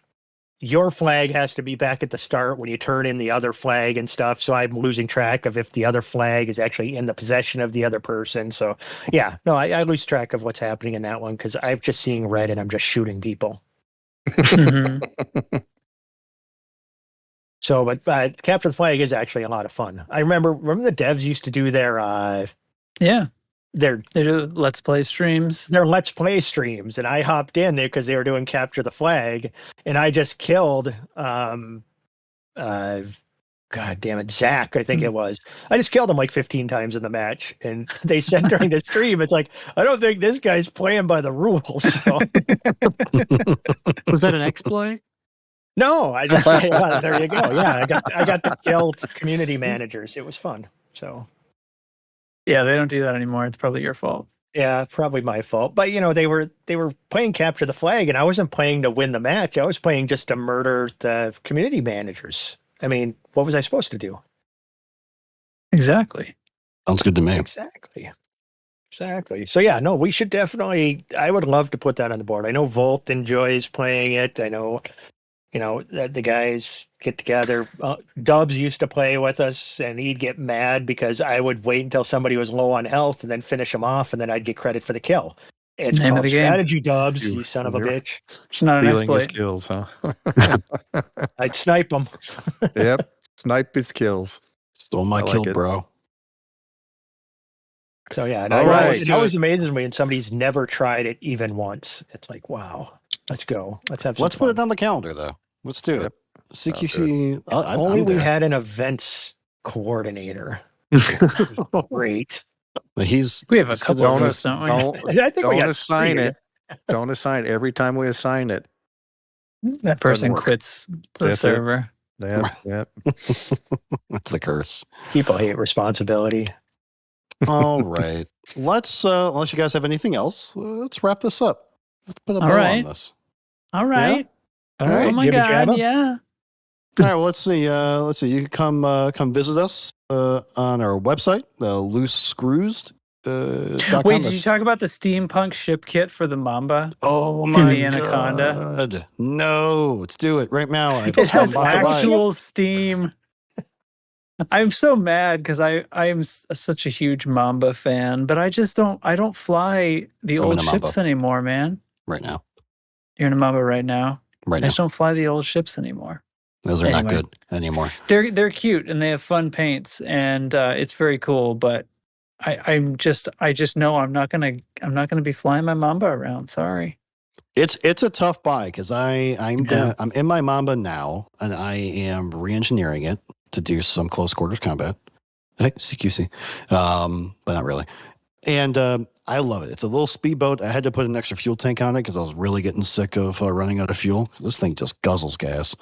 your flag has to be back at the start when you turn in the other flag and stuff. So I'm losing track of if the other flag is actually in the possession of the other person. So yeah, no, I lose track of what's happening in that one because I'm just seeing red and I'm just shooting people. So, but Capture the Flag is actually a lot of fun. I remember the devs used to do their they do Let's Play streams. Their Let's Play streams, and I hopped in there because they were doing Capture the Flag, and I just killed a God damn it, Zach, I think it was. I just killed him like 15 times in the match. And they said during the stream, it's like, I don't think this guy's playing by the rules. So. Was that an exploit? No, I just there you go. Yeah, I got to kill community managers. It was fun. So Yeah, they don't do that anymore. It's probably your fault. yeah, probably my fault. But they were playing capture the flag, and I wasn't playing to win the match. I was playing just to murder the community managers. I mean, what was I supposed to do? Exactly. Sounds good to me. Exactly. So yeah, no, we should definitely. I would love to put that on the board. I know Volt enjoys playing it. I know. That the guys get together. Dubs used to play with us, and he'd get mad because I would wait until somebody was low on health and then finish them off, and then I'd get credit for the kill. It's Name of called the game. strategy, Dubs, you son of a bitch. It's not an Stealing his exploit. kills, huh? I'd snipe them. Yep. Snipe his kills. Stole my I like kill, it. bro. So yeah, All right. it always amazes me when somebody's never tried it even once. It's like, wow, let's go. Let's have some Let's fun. put it on the calendar, though. Let's do Yep. it. CQC. I'm Only we there. had an events coordinator. Great. But he's We have a he's couple gonna- of Don't, those, don't we? I think we don't got assign three. it. Don't assign it. Every time we assign it. That person work. quits the That's it. server. Yep. That's the curse. People hate responsibility. All right. Let's unless you guys have anything else, let's wrap this up. Let's put a All bow right. on this. All right. All right. Oh my jibba god, jabba. yeah. All right, well, let's see. You can come visit us on our website, loosescrews. Wait, did you talk about the steampunk ship kit for the Mamba? Oh in my the Anaconda? God. No, let's do it right now. It has about to buy it. actual steam. I'm so mad because I am such a huge Mamba fan, but I don't fly the I'm old in a Mamba. ships anymore, man. right now. You're in a Mamba right now. Right I now. just don't fly the old ships anymore. Those are not Anyway. good anymore. They're cute and they have fun paints and it's very cool, but I just know I'm not gonna be flying my Mamba around. Sorry. It's a tough buy because I'm in my Mamba now and I am re-engineering it to do some close quarters combat. Hey, CQC, but not really. And I love it. It's a little speedboat. I had to put an extra fuel tank on it because I was really getting sick of running out of fuel. This thing just guzzles gas.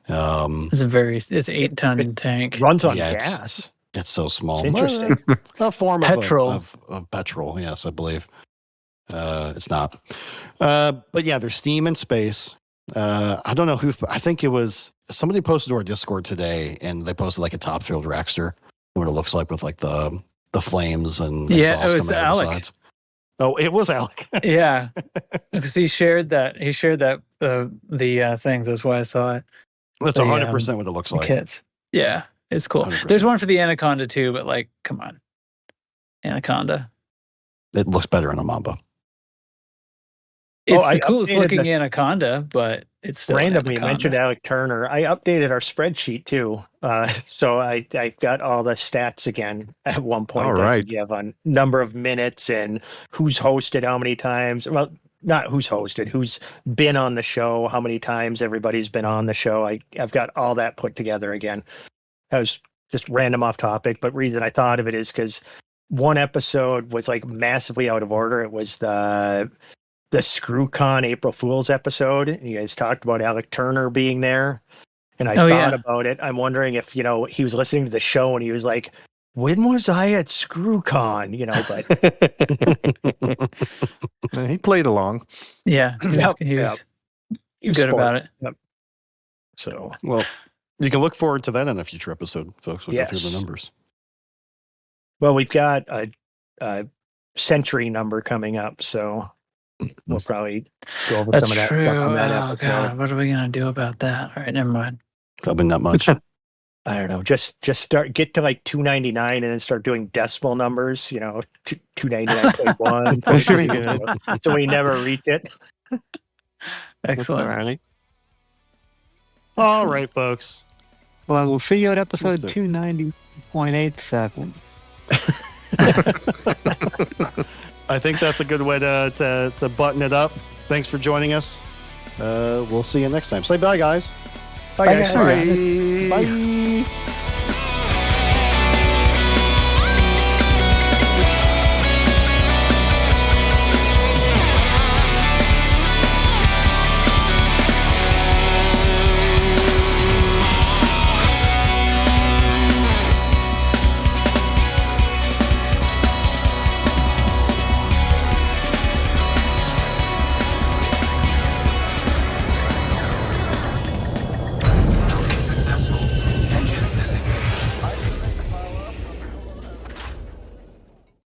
It's an 8-ton tank. Runs on Yeah, gas. It's so small. It's interesting. A form Petrol. of petrol. Yes, I believe. It's not. But yeah, there's steam in space. I don't know who. I think it was somebody posted to our Discord today, and they posted like a top field Rackster, what it looks like with like the flames and Yeah, exhaust it was coming out of the Alec. sides. Oh, it was Alec. Yeah, because he shared that the things. That's why I saw it. That's The, 100% what it looks The like. kits. Yeah, it's cool. 100%. There's one for the Anaconda too, but like, come on, Anaconda. It looks better in a Mamba. It's I the coolest updated looking the- Anaconda, but it's still an Randomly, you Anaconda. mentioned Alec Turner. I updated our spreadsheet too. So I've got all the stats again at one point. All that I right. could give on number of minutes and who's hosted how many times. Well, not who's hosted, who's been on the show, how many times everybody's been on the show. I've got all that put together again. That was just random off topic, but reason I thought of it is because one episode was like massively out of order. It was the ScrewCon April Fool's episode. And you guys talked about Alec Turner being there. And I thought about it. I'm wondering if, he was listening to the show and he was like, when was I at ScrewCon? But He played along. Yeah, he was he was good sport. about it. So Well, you can look forward to that in a future episode, folks. We'll go through Yes. the numbers. well, we've got a century number coming up, so we'll probably go over That's some of that true. stuff on that Oh episode. god, what are we gonna do about that? All right, never mind. Probably not much. I don't know. Just get to like 299 and then start doing decimal numbers. 299.1. That's pretty good. So we never reach it. Excellent. All right. All right, folks. Well, we'll see you at episode Let's 290.87. I think that's a good way to button it up. Thanks for joining us. We'll see you next time. Say bye, guys. Bye, guys. Bye.